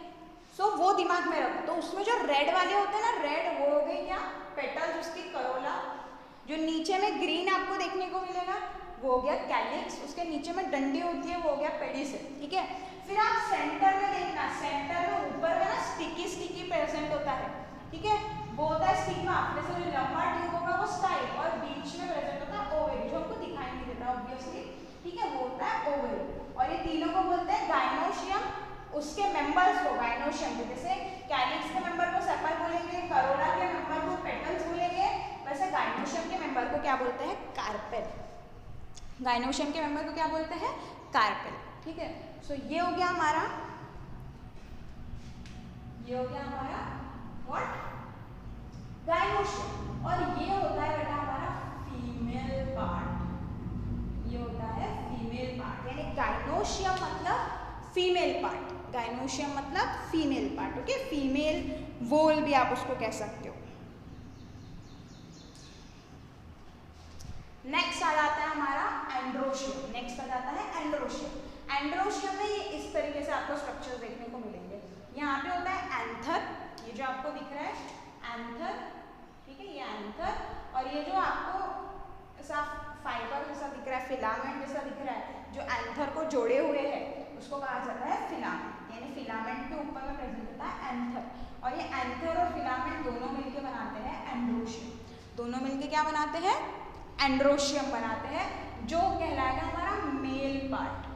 सो वो दिमाग में रखो। तो उसमें जो रेड वाले होते हैं ना, रेड, वो हो गई क्या, पेटल्स, उसकी करोला। जो नीचे में ग्रीन आपको देखने को मिलेगा वो हो गया कैलिक्स, उसके नीचे में डंडी होती है वो हो गया पेडिसल, ठीक है। फिर आप सेंटर में देखना, सेंटर में ऊपर में ना स्टिकी स्टिकी प्रेजेंट होता है, ठीक है, वो होता है स्टिग्मा। जैसे जो लंबा ट्यूब होगा वो स्टाइल, और बीच में प्रेजेंट होता है ओवरी, जो आपको दिखाई नहीं देता ऑब्वियसली, ठीक है, वो होता है ओवरी। और ये तीनों को बोलते हैं गाइनोशियम। उसके मेंबर्स को गाइनोशियम के, जैसे कैलिक्स के मेंबर को सेपल बोलेंगे, करोला के मेंबर को पेटल्स बोलेंगे, वैसे गाइनोशियम के मेंबर को क्या बोलते हैं, कार्पेल। गाइनोशियम के मेंबर को क्या बोलते हैं, कार्पेल, ठीक है। सो ये हो गया हमारा, ये हो गया हमारा व्हाट, गाइनोशियम। और ये होता है बेटा हमारा फीमेल पार्ट, ये होता है फीमेल पार्ट, यानी गाइनोशियम मतलब फीमेल पार्ट, गाइनोशियम मतलब फीमेल पार्ट, ओके। फीमेल वोल भी आप उसको कह सकते हो। नेक्स्ट आ जाता है हमारा एंड्रोशियम, नेक्स्ट आ जाता है एंड्रोशियम। एंड्रोशियम में ये इस तरीके से आपको स्ट्रक्चर देखने को मिलेंगे। यहाँ पे होता है एंथर, ये जो आपको दिख रहा है एंथर, ठीक है, ये एंथर। और ये जो आपको ऐसा फाइबर जैसा दिख रहा है, फिलामेंट जैसा दिख रहा है, जो एंथर को जोड़े हुए है उसको कहा जाता है फिलामेंट, यानी फिलामेंट के ऊपर में प्रेजेंट होता है एंथर। और ये एंथर और फिलामेंट दोनों मिलके बनाते हैं एंड्रोशियम, दोनों मिलके क्या बनाते हैं, एंड्रोशियम बनाते हैं, जो कहलाएगा हमारा मेल पार्ट,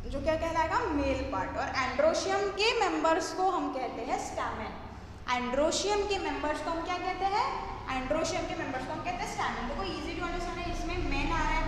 जो क्या कहलाएगा, मेल पार्ट। और एंड्रोशियम के मेंबर्स को हम कहते हैं स्टैमेन। एंड्रोशियम के मेंबर्स को हम क्या कहते हैं, एंड्रोशियम के मेंबर्स को हम कहते हैं स्टैमेन। देखो इजी टू अंडरस्टैंड है, इसमें मेन आ रहा है,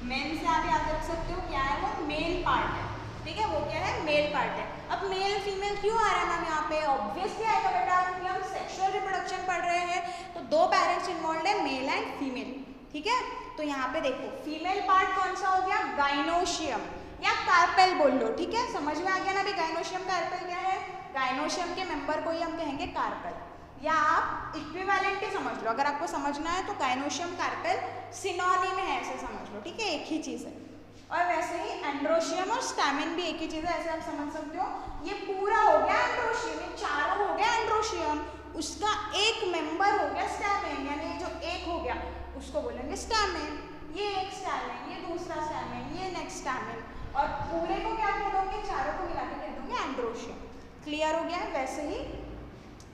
मेन से आप याद रख सकते हो क्या है, वो मेल पार्ट है, ठीक है, वो क्या है, मेल पार्ट है। अब मेल फीमेल क्यों आ रहा है मैम यहाँ पे, ऑब्वियसली आएगा बेटा, क्योंकि हम सेक्सुअल रिप्रोडक्शन पढ़ रहे हैं तो 2 पेरेंट्स इन्वॉल्व है, मेल एंड फीमेल, ठीक है। तो यहाँ पे देखो फीमेल पार्ट कौन सा हो गया, गाइनोशियम या कार्पेल बोल लो, ठीक है, समझ में आ गया ना भी गाइनोशियम कार्पेल क्या है। गाइनोशियम के मेंबर को ही हम कहेंगे कार्पेल, या आप इक्विवेलेंट ही समझ लो। अगर आपको समझना है तो गाइनोशियम कार्पेल सिनोनिम है, ऐसे समझ लो, ठीक है, एक ही चीज़ है। और वैसे ही एंड्रोशियम और स्टैमेन भी एक ही चीज़ है, ऐसे आप समझ सकते हो। ये पूरा हो गया एंड्रोशियम, ये चारों हो गया एंड्रोशियम, उसका एक मेंबर हो गया स्टैमेन, यानी जो एक हो गया उसको बोलेंगे स्टैमेन। ये एक स्टैमेन, ये दूसरा स्टैमेन, ये नेक्स्ट स्टैमेन, और पूरे को क्या कह दोगे, चारों को मिला के कह दोगे एंड्रोशियम। क्लियर हो गया है। वैसे ही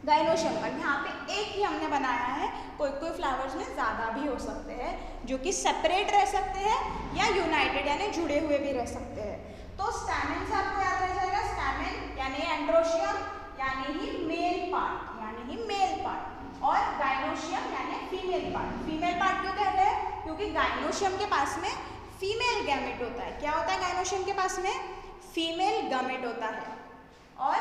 गाइनोशियम का यहाँ पे एक ही हमने बनाया है, कोई कोई फ्लावर्स में ज़्यादा भी हो सकते हैं जो कि सेपरेट रह सकते हैं या यूनाइटेड यानी जुड़े हुए भी रह सकते हैं। तो स्टैमेन से आपको याद रह जाएगा, स्टैमेन यानी एंड्रोशियम यानी ही मेल पार्ट, यानी ही मेल पार्ट, और गाइनोशियम यानी फीमेल पार्ट। फीमेल पार्ट क्यों कह रहे हैं, क्योंकि गाइनोशियम के पास में फीमेल गैमेट होता है। क्या होता है गाइनोशियम के पास में, फीमेल गैमेट होता है, और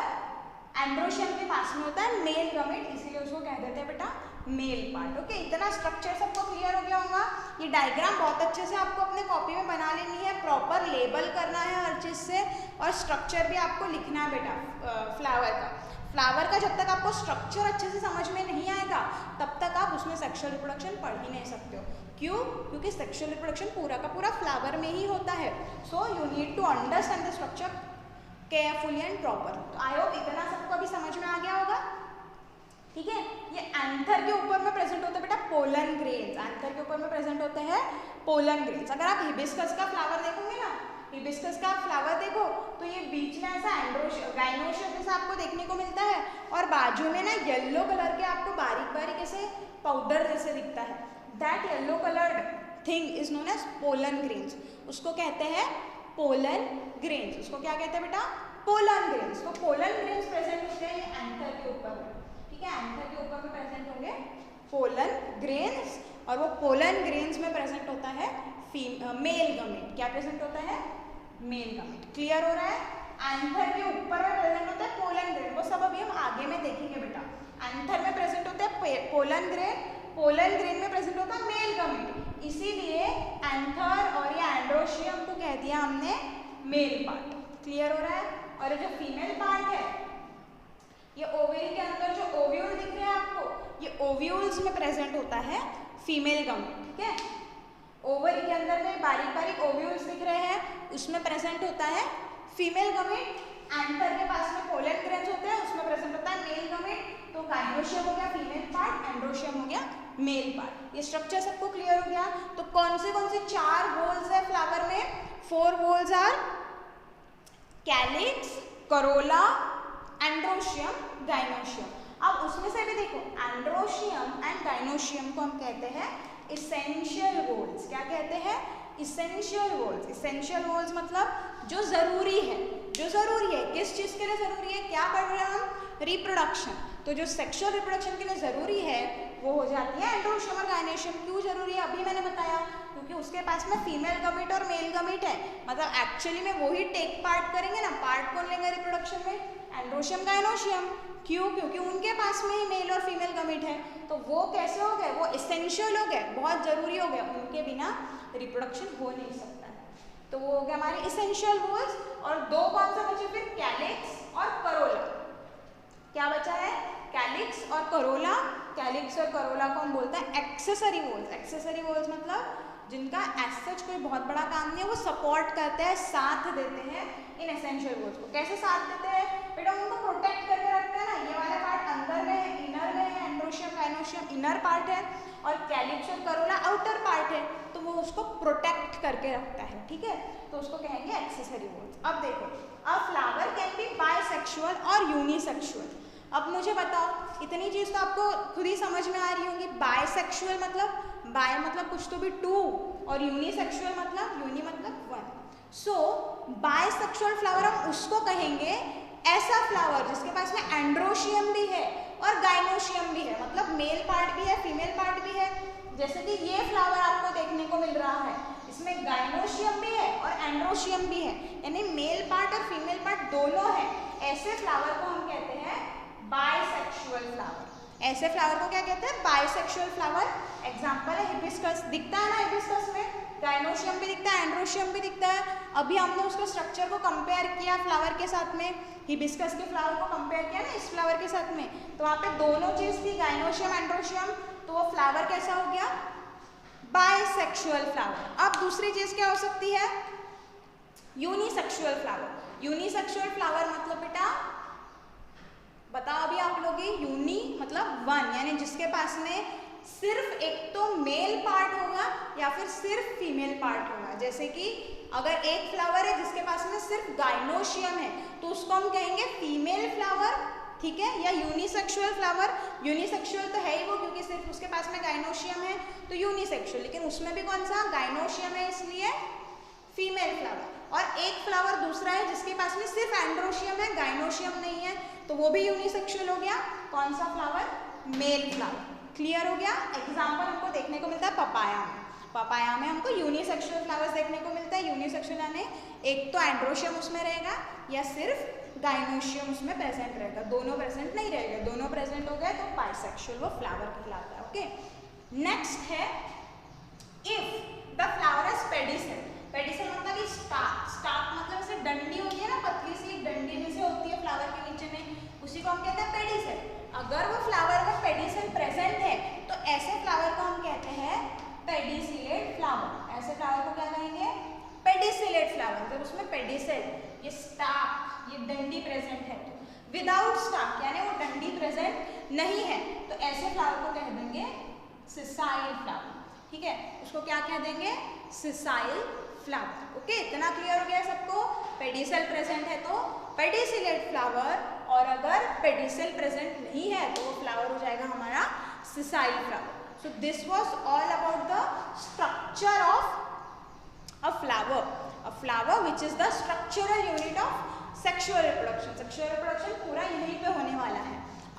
एंड्रोशियम के पास में होता है मेल गैमेट, इसीलिए उसको कह देते हैं बेटा मेल पार्ट। ओके, इतना स्ट्रक्चर सबको क्लियर हो गया होगा। ये डायग्राम बहुत अच्छे से आपको अपने कॉपी में बना लेनी है, प्रॉपर लेबल करना है हर चीज़ से, और स्ट्रक्चर भी आपको लिखना है बेटा फ्लावर का। फ्लावर का जब तक आपको स्ट्रक्चर अच्छे से समझ में नहीं आएगा तब तक आप उसमें सेक्सुअल रिप्रोडक्शन पढ़ ही नहीं सकते हो। क्यों, क्योंकि सेक्सुअल रिप्रोडक्शन पूरा का पूरा फ्लावर में ही होता है। So you need to understand the structure carefully and proper. तो आई होप इतना सबको अभी समझ में आ गया होगा। ठीक है, ये एंथर के ऊपर में प्रेजेंट होता है बेटा पोलन ग्रेन्स, एंथर के ऊपर में प्रेजेंट होते हैं पोलन ग्रेन्स। अगर आप हिबिस्कस का फ्लावर देखोगे ना, हिबिस्कस का फ्लावर देखो तो ये बीच में ऐसा गाइनोशियम जैसा आपको देखने को मिलता है, और बाजू में ना येलो कलर के आपको बारीक बारीक ऐसे पाउडर जैसे दिखता है। That yellow coloured thing is known as pollen grains, उसको कहते हैं पोलन ग्रेन्स। उसको क्या कहते हैं बेटा, पोलन ग्रेन्स। तो पोलन ग्रेन्स प्रेजेंट होते हैं एंथर के ऊपर में। ठीक है, एंथर के ऊपर में प्रेजेंट होंगे पोलन ग्रेन्स, और वो पोलन ग्रेन्स में प्रेजेंट होता है मेल गैमेट। क्या प्रेजेंट होता है, मेल गैमेट। क्लियर हो रहा है। एंथर के ऊपर में प्रेजेंट होता है पोलन ग्रेन, वो सब अभी हम आगे में देखेंगे बेटा। एंथर में प्रेजेंट होता है पोलन ग्रेन, पोलन ग्रेन में प्रेजेंट होता है मेल गैमेट, इसीलिए एंथर और ये एंड्रोशियम को कह दिया हमने मेल पार्ट। क्लियर हो रहा है। और ये जो फीमेल पार्ट है, ये ओवरी के अंदर जो ओव्यूल दिख रहे हैं आपको, ये ओव्यूल्स में प्रेजेंट होता है फीमेल गैमेट। ठीक है, ओवरी के अंदर में बारीक बारीक ओव्यूल्स दिख रहे हैं, उसमें प्रेजेंट होता है फीमेल गैमेट। एंथर के पास में पोलन ग्रेन्स होते हैं, उसमें प्रेजेंट होता है मेल गैमेट। तो गाइनोशियम हो गया फीमेल पार्ट, एंड्रोशियम हो गया मेल पार्ट। ये स्ट्रक्चर सबको क्लियर हो गया। तो कौन से 4 वोल्स है फ्लावर में, 4 whorls are calyx, corolla, androecium, gynoecium. अब उसमें से भी देखो एंड्रोशियम एंड गाइनोशियम को हम कहते हैं इसेंशियल वोल्स। क्या कहते हैं, इसेंशियल वोल्स। इसेंशियल वोल्स मतलब जो जरूरी है, जो जरूरी है, किस चीज के लिए जरूरी है, क्या पढ़ रहे हैं हम, रिप्रोडक्शन। तो जो सेक्सुअल रिप्रोडक्शन के लिए जरूरी है वो हो जाती है एंड्रोशियम और गाइनोशियम। क्यों जरूरी है, अभी मैंने बताया, क्योंकि उसके पास में फीमेल गैमेट और मेल गैमेट है। मतलब एक्चुअली में वही टेक पार्ट करेंगे ना, पार्ट कौन लेंगे रिप्रोडक्शन में, एंड्रोशियम गाइनोशियम। क्यों, क्योंकि उनके पास में ही मेल और फीमेल गैमेट है। तो वो कैसे हो गए, वो एसेंशियल हो गए, बहुत जरूरी हो गए, उनके बिना रिप्रोडक्शन हो नहीं सकता है। तो वो हो गए हमारे इसेंशियल वोल्स। और 2 कौन सा बचे फिर, कैलिक्स और करोला। क्या बचा है, कैलिक्स और करोला। कैलिक्स और करोला को हम बोलते हैं एक्सेसरी वोल्स। एक्सेसरी वोल्स मतलब जिनका एज सच कोई बहुत बड़ा काम नहीं है, वो सपोर्ट करते हैं, साथ देते हैं इन एसेंशियल वोल्स को। कैसे साथ देते हैं बेटा, उनको प्रोटेक्ट करके रखते हैं ना। ये वाला पार्ट अंदर में है, इनर में है, एंड्रोशियम गाइनोशियम इनर पार्ट है, और कैलिक्स और करोला आउटर पार्ट है, तो वो उसको प्रोटेक्ट करके रखता है। ठीक है, तो उसको कहेंगे एक्सेसरी वोल्स। अब देखो, अ फ्लावर कैन बी बाइसेक्सुअल और यूनिसेक्सुअल। अब मुझे बताओ, इतनी चीज तो आपको खुद ही समझ में आ रही होंगी। बाइसेक्सुअल मतलब, बाय मतलब कुछ तो भी 2, और यूनिसेक्सुअल मतलब, यूनि मतलब 1। सो बाइसेक्सुअल फ्लावर हम उसको कहेंगे ऐसा फ्लावर जिसके पास में एंड्रोशियम भी है और गाइनोशियम भी है, मतलब मेल पार्ट भी है, फीमेल पार्ट भी है। जैसे कि ये फ्लावर आपको देखने को मिल रहा है, इसमें गाइनोशियम भी है और एंड्रोशियम भी है, यानी मेल पार्ट और फीमेल पार्ट दोनों है। ऐसे फ्लावर को हम कहते हैं बाइसेक्सुअल फ्लावर। ऐसे फ्लावर को क्या कहते हैं, बाइसेक्सुअल फ्लावर। एग्जांपल है हिबिस्कस, दिखता है ना हिबिस्कस में गाइनोशियम भी दिखता है, एंड्रोशियम भी दिखता है। अभी हमने उसके स्ट्रक्चर को कंपेयर किया फ्लावर के साथ में, हिबिस्कस के फ्लावर को कंपेयर किया ना इस फ्लावर के साथ में, तो वहाँ पे दोनों चीज थी, गाइनोशियम एंड्रोशियम। तो वो फ्लावर कैसा हो गया, बाइसेक्सुअल फ्लावर। अब दूसरी चीज क्या हो सकती है, यूनिसेक्सुअल फ्लावर। यूनिसेक्सुअल फ्लावर मतलब बेटा बताओ अभी आप लोग, यूनि मतलब 1, यानी जिसके पास में सिर्फ एक तो मेल पार्ट होगा या फिर सिर्फ फीमेल पार्ट होगा। जैसे कि अगर एक फ्लावर है जिसके पास में सिर्फ गाइनोशियम है तो उसको हम कहेंगे फीमेल फ्लावर, ठीक है, या यूनिसेक्सुअल फ्लावर। यूनिसेक्सुअल तो है ही वो, क्योंकि सिर्फ उसके पास में गाइनोशियम है तो यूनिसेक्सुअल, लेकिन उसमें भी कौन सा गाइनोशियम है इसलिए फीमेल फ्लावर। और एक फ्लावर दूसरा है जिसके पास में सिर्फ एंड्रोशियम है, गाइनोशियम नहीं है, तो वो भी यूनिसेक्सुअल हो गया। कौन सा फ्लावर? Male flower. क्लियर हो गया। एग्जाम्पल हमको देखने को मिलता है पपाया में। पपाया में हमको यूनिसेक्सुअल फ्लावर्स देखने को मिलता है। यूनिसेक्सुअल यानी एक तो एंड्रोशियम उसमें रहेगा या सिर्फ गाइनोशियम उसमें प्रेजेंट रहेगा, दोनों प्रेजेंट नहीं रहेगा। दोनों प्रेजेंट हो गए तो बाइसेक्सुअल वो फ्लावर कहलाता है। ओके, नेक्स्ट है if the flower is pedicel. Pedicel मतलब कि स्टाक। स्टाक मतलब ऐसे डंडी होती है ना, पतली सी एक डंडी जैसे होती है फ्लावर के नीचे में, उसी को हम कहते हैं पेडिसेल। अगर वो फ्लावर में पेडिसेल प्रेजेंट है तो ऐसे फ्लावर को हम कहते हैं पेडिसिलेट फ्लावर। ऐसे फ्लावर को क्या कहेंगे? Pedicellate flower. जब उसमें पेडिसेल, ये स्टाक, ये डंडी प्रेजेंट है। विदाउट स्टाक यानी वो डंडी प्रेजेंट नहीं है तो ऐसे फ्लावर को कह देंगे सिसाइल फ्लावर। ठीक है, उसको क्या कह देंगे? Sessile flower. ओके, इतना क्लियर हो गया सबको? पेडिसेल प्रेजेंट है तो पेडिसिलेट फ्लावर, और अगर पेडिसेल प्रेजेंट नहीं है तो वो फ्लावर हो जाएगा हमारा sessile flower. So this was all about the structure of a flower. A flower which is the structural unit of sexual reproduction. Sexual reproduction पूरा यहीं पे होने वाला है।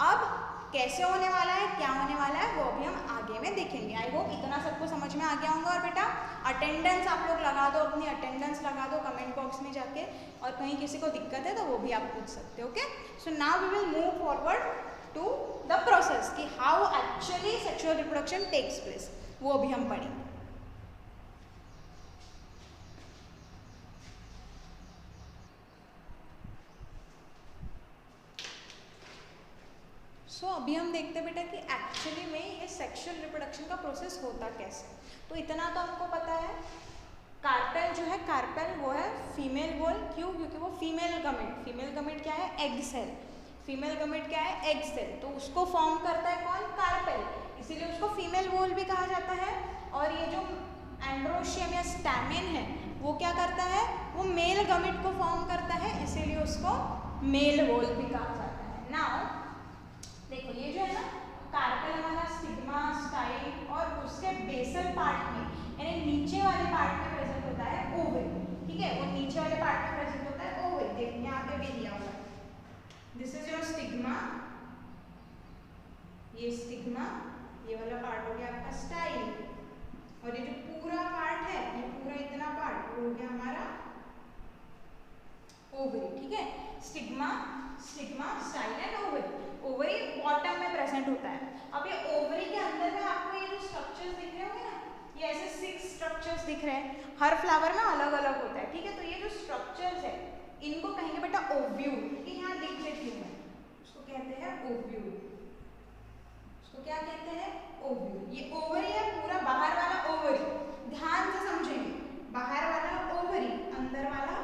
अब कैसे होने वाला है, क्या होने वाला है, वो अभी हम आगे में देखेंगे। आई होप इतना सबको समझ में आ गया होगा। और बेटा अटेंडेंस आप लोग लगा दो, अपनी अटेंडेंस लगा दो कमेंट बॉक्स में जाके, और कहीं किसी को दिक्कत है तो वो भी आप पूछ सकते हो। Okay, so now we will move forward to the process कि how actually sexual reproduction takes place, वो भी हम पढ़ेंगे। सो अभी हम देखते हैं बेटा कि एक्चुअली में ये सेक्सुअल रिप्रोडक्शन का प्रोसेस होता कैसे। तो इतना तो हमको पता है, कार्पेल जो है, कार्पेल वो है फीमेल वॉल। क्यों? क्योंकि वो फीमेल गमेट। फीमेल गमेट क्या है? Egg cell. फीमेल गमेट क्या है? Egg cell. तो उसको फॉर्म करता है कौन? कार्पेल, इसीलिए उसको फीमेल वॉल भी कहा जाता है। और ये जो एंड्रोशियम या स्टैमेन है वो क्या करता है? वो मेल गमेट को फॉर्म करता है, इसीलिए उसको मेल वॉल भी कहा जाता है। नाउ देखो, ये जो है ना कार्पेल हमारा स्टिग्मा, स्टाइल, और उसके बेसल पार्ट में यानी नीचे वाले पार्ट में प्रेजेंट होता है ओवरी। ठीक है, वो नीचे वाले पार्ट में प्रेजेंट होता है ओवरी। देखो यहाँ पे भी दिया हुआ है, दिस इज योर स्टिग्मा, ये स्टिग्मा, ये वाला पार्ट हो गया आपका स्टाइल, और ये जो पूरा पार्ट है, ये पूरा इतना पार्ट हो गया हमारा ओवरी। ठीक है, stigma, stigma, style and ovary. Ovary bottom में प्रेजेंट होता है। अब ये ओवरी के अंदर में आपको ये जो स्ट्रक्चर्स दिख रहे होंगे ना, ये ऐसे 6 स्ट्रक्चर्स दिख रहे हैं, हर फ्लावर में अलग अलग होता है। ठीक है, तो ये जो स्ट्रक्चर्स है इनको कहेंगे बेटा ओव्यूल। ठीक है, यहाँ लिख लेती हूँ मैं, उसको कहते हैं ओव्यूल। उसको क्या कहते हैं? ओव्यूल। ये ओवरी है, पूरा बाहर वाला ओवरी, ध्यान से समझेंगे, बाहर वाला ओवरी, अंदर वाला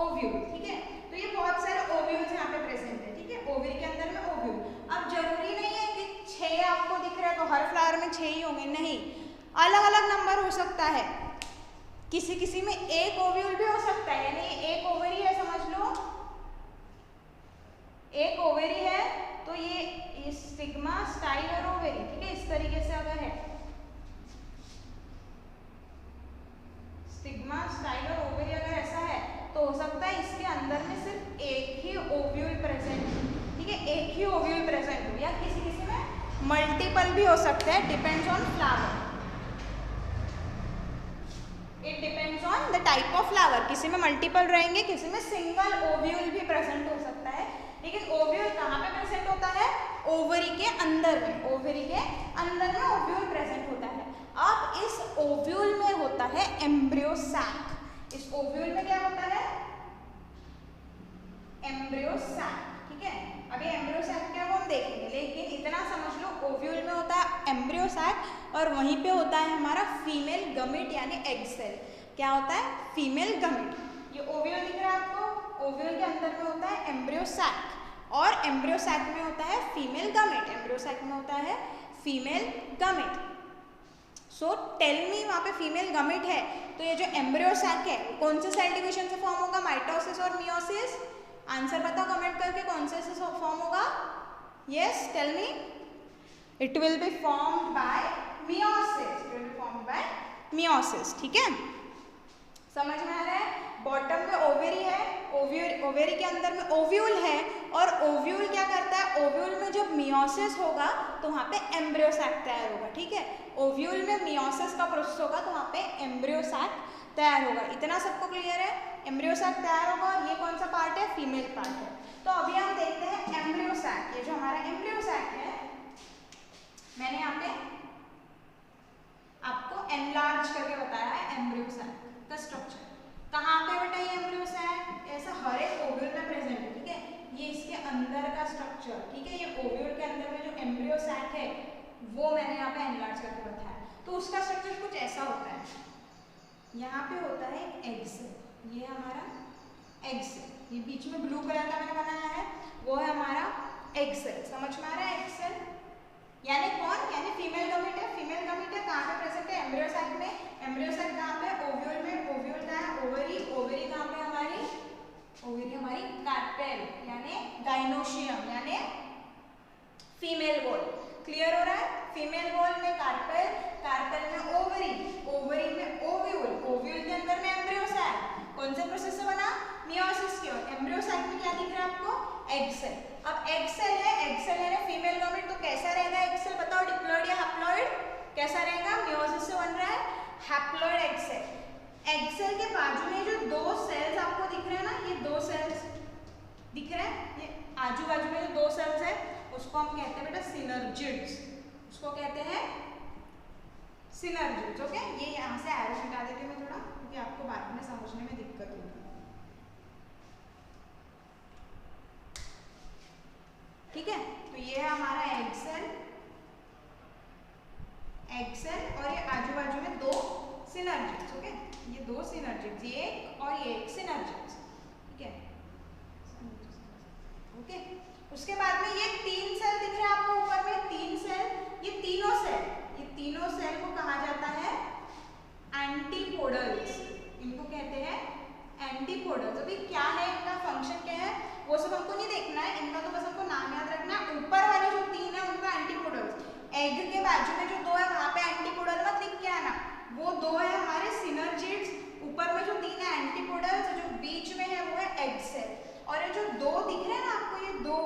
ओव्यूल। ठीक है, तो ये बहुत सारे ओव्यूल्स यहाँ पे प्रेजेंट है। ठीक है, ओवरी के अंदर में ओव्यूल। अब जरूरी नहीं है कि 6 आपको दिख रहा है तो हर फ्लावर में 6 ही होंगे, नहीं, अलग अलग नंबर हो सकता है। किसी किसी में एक ओव्यूल भी हो सकता है, यानी एक ओवरी है समझ लो, एक ओवरी है तो ये स्टिग्मा, स्टाइल और ओवरी। ठीक है, इस तरीके से अगर है स्टिग्मा, स्टाइल और ओवरी, अगर ऐसा है तो हो सकता है इसके अंदर में सिर्फ एक ही ओव्यूल प्रेजेंट हो। ठीक है, एक ही ओव्यूल प्रेजेंट हो, या किसी किसी में मल्टीपल भी हो सकते हैं, depends on flower. It depends on the type of flower. किसी में मल्टीपल रहेंगे, किसी में सिंगल ओव्यूल भी प्रेजेंट हो सकता है। लेकिन ओव्यूल कहाँ पे प्रेजेंट होता है? ओवरी के अंदर में। ओवरी के अंदर में ओव्यूल प्रेजेंट होता है। अब इस ओव्यूल में होता है एम्ब्रियो सैक। इस ओव्यूल में क्या होता है? Embryo sac. ठीक है, अभी एम्ब्रियो सैक क्या वो हम देखेंगे, लेकिन इतना समझ लो ओव्यूल में होता है एम्ब्रियो सैक और वहीं पे होता है हमारा फीमेल गमेट यानी एग सेल। क्या होता है? Female gamete. ये ओव्यूल दिख रहा है आपको, ओव्यूल के अंदर में होता है एम्ब्रियो सैक और एम्ब्रियो सैक में होता है फीमेल गमेट। एम्ब्रियो सैक में होता है फीमेल गमेट। सो टेल मी, वहाँ पे फीमेल गमेट है तो ये जो एम्ब्रियो सैक है कौन से सेल डिवीजन से फॉर्म होगा, माइटोसिस और मियोसिस? आंसर बताओ कमेंट करके, कौन से से फॉर्म होगा? Yes, tell me. It will be formed by meiosis, it will be formed by meiosis. ठीक है, समझ में आ रहा है? बॉटम में ओवेरी है, ओवेरी के अंदर में ओव्यूल है, और ओव्यूल क्या करता है, ओव्यूल में जब मियोसिस होगा तो वहाँ पे एम्ब्रियो सैक तैयार होगा। ठीक है, ओव्यूल में मियोसिस का प्रोसेस होगा तो वहाँ पे एम्ब्रियो सैक तैयार होगा। इतना सबको क्लियर है? एम्ब्रियो सैक तैयार होगा, और ये कौन सा पार्ट है, फीमेल पार्ट है। तो अभी हम देखते हैं एम्ब्रियो सैक। ये जो हमारा एम्ब्रियो सैक है, मैंने यहाँ पे आपको एनलार्ज करके बताया है एम्ब्रियो सैक का स्ट्रक्चर। कहाँ पे बेटा ये एम्ब्रियो सैक? ऐसा हर एक ओव्यूल में प्रेजेंट है। ठीक है, ये इसके अंदर का स्ट्रक्चर। ठीक है, ये ओव्यूल के अंदर में जो एम्ब्रियो सैक है वो मैंने यहाँ पे एनलार्ज करके बताया। तो उसका स्ट्रक्चर कुछ ऐसा होता है, यहाँ पे होता है एक एग सेल, ये हमारा एग सेल, ये बीच में ब्लू कलर का मैंने बनाया है वो है हमारा एग सेल। समझ में आ रहा है? एग सेल यानी कौन, यानी फीमेल गमेट है। फीमेल गमेट है कहाँ पे प्रेजेंट है, एम्ब्रियो सैक में। एम्ब्रियो सैक कहाँ पे, ओव्यूल में। ओव्यूल का है ओवरी, ओवरी कहाँ पे हमारी, ओवरी हमारी कार्पेल यानी गाइनोशियम यानी फीमेल वॉल। क्लियर हो रहा है? फीमेल वॉल में कार्पेल, कार्पेल में ओवरी, ओवरी में ओव्यूल, ओव्यूल के अंदर में एम्ब्रियो सैक। कौन से प्रोसेस से बना, मियोसिस के। और एम्ब्रियो सैक में क्या दिख रहा है आपको, एग सेल। अब एग सेल है, एग सेल है फीमेल गमेट, तो कैसा रहेगा एग सेल बताओ, डिप्लॉइड या हैप्लॉइड? कैसा रहेगा, मियोसिस से बन रहा है haploid egg cell. Egg cell के बाजू में जो दो सेल्स आपको दिख रहे हैं ना, ये दो सेल्स दिख रहे हैं, ये आजू बाजू में जो दो सेल्स है उसको हम कहते हैं बेटा सिनर्जिड्स, उसको कहते हैं सिनर्जिड्स। ओके, ये यहाँ से एरो हटा देती हूँ मैं थोड़ा, क्योंकि आपको बाद में समझने में दिक्कत होगी। ठीक है, तो ये है हमारा एग सेल, एग सेल, और ये आजू बाजू में दो सिनर्जिड्स। ओके, ये दो सिनर्जिड्स, ये एक और ये एक सिनर्जिड्स। ठीक है, ओके। उसके बाद में ये तीन सेल दिख रहे हैं आपको ऊपर में, तीन सेल, ये तीनों सेल, ये तीनों सेल को कहा जाता है एंटीपोडल्स। इनको कहते हैं एंटीपोडल्स। अभी क्या है इनका फंक्शन, क्या है वो सब हमको नहीं देखना है, इनका तो बस हमको नाम याद रखना है। ऊपर वाले जो तीन है उनका एंटीपोडल्स, एग के बाजू में जो दो है वहां पे एंटीपोडल मत लिख के आना, वो दो है हमारे सिनर्जिड्स। ऊपर में जो तीन है एंटीपोडल्स, जो बीच में है वो है एग सेल। और ये जो दो दिख रहे हैं ना आपको, ये दो,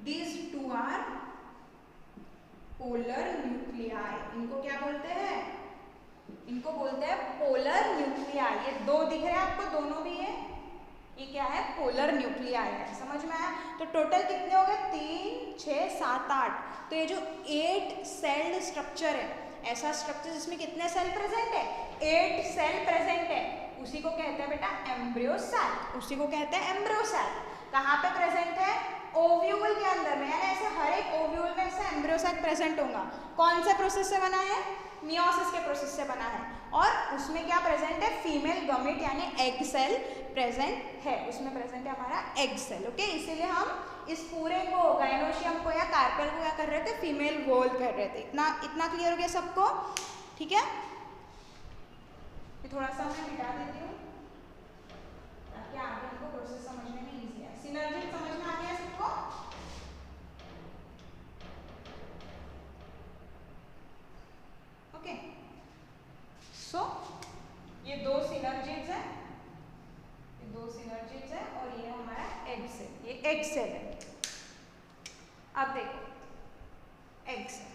these two are polar nuclei। इनको क्या बोलते हैं, इनको बोलते हैं पोलर न्यूक्लियाई। ये दो दिख रहे हैं आपको, दोनों भी है, ये क्या है, पोलर न्यूक्लियाई है। समझ में आया? तो टोटल कितने हो गए, 3, 6, 7, 8। तो ये जो 8 सेल्ड स्ट्रक्चर है, ऐसा स्ट्रक्चर जिसमें कितने सेल प्रेजेंट है, 8 सेल प्रेजेंट है, उसी को कहते हैं बेटा एम्ब्रियो सैक, उसी को कहते हैं एम्ब्रियो सैक। कहाँ पे प्रेजेंट है, ओव्यूल के अंदर में, यानी ऐसे हर एक ओव्यूल में ऐसा एम्ब्रियो सैक प्रेजेंट होगा। कौन से प्रोसेस से बना है, मियोसिस के प्रोसेस से बना है। और उसमें क्या प्रेजेंट है, फीमेल गमेट यानी एग सेल प्रेजेंट है, उसमें प्रेजेंट है हमारा एग सेल। ओके, इसीलिए हम इस पूरे को, गाइनोशियम को या कार्पेल को क्या कर रहे थे, फीमेल वॉल कर रहे थे। इतना क्लियर हो गया सबको? ठीक है, ये थोड़ा सा मैं मिटा देती हूँ ताकि आगे हमको प्रोसेस समझने में इजी है। सिनर्जी समझ में आ गया सबको? ओके, सो ये दो सिनर्जिड्स है, ये दो सिनर्जिड्स है, और ये हमारा एग सेल, ये एग सेल है। अब देखो एग सेल,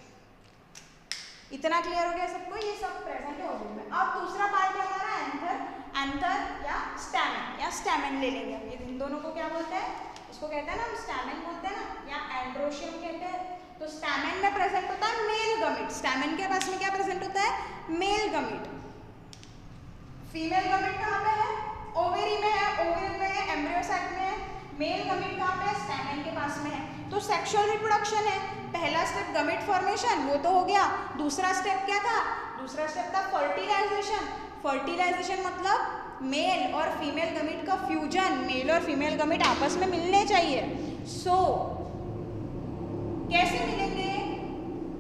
इतना क्लियर हो गया सबको? ये सब प्रेजेंट है ओव्यूल में। अब दूसरा पार्ट है हमारा एंथर, एंथर या स्टैमेन, या स्टैमेन ले लेंगे हम। ये इन दोनों को क्या बोलते हैं, इसको कहते हैं ना हम स्टैमेन बोलते हैं ना, या एंड्रोशियम कहते हैं। तो स्टैमेन में प्रेजेंट होता है मेल गमेट, स्टैमेन के पास में क्या प्रेजेंट होता है, मेल गमेट। फीमेल गमेट कहाँ पे है, ओवेरी में है, ओवेरी में है, एम्ब्रियो सैक में है। मेल गमेट कहाँ पे है, स्टैमेन के पास में है। तो सेक्सुअल रिप्रोडक्शन है, पहला स्टेप गमेट फॉर्मेशन, वो तो हो गया। दूसरा स्टेप क्या था, दूसरा स्टेप था फर्टिलाइजेशन। फर्टिलाइजेशन मतलब मेल और फीमेल गमेट का फ्यूजन, मेल और फीमेल गमेट आपस में मिलने चाहिए। सो कैसे मिलेंगे,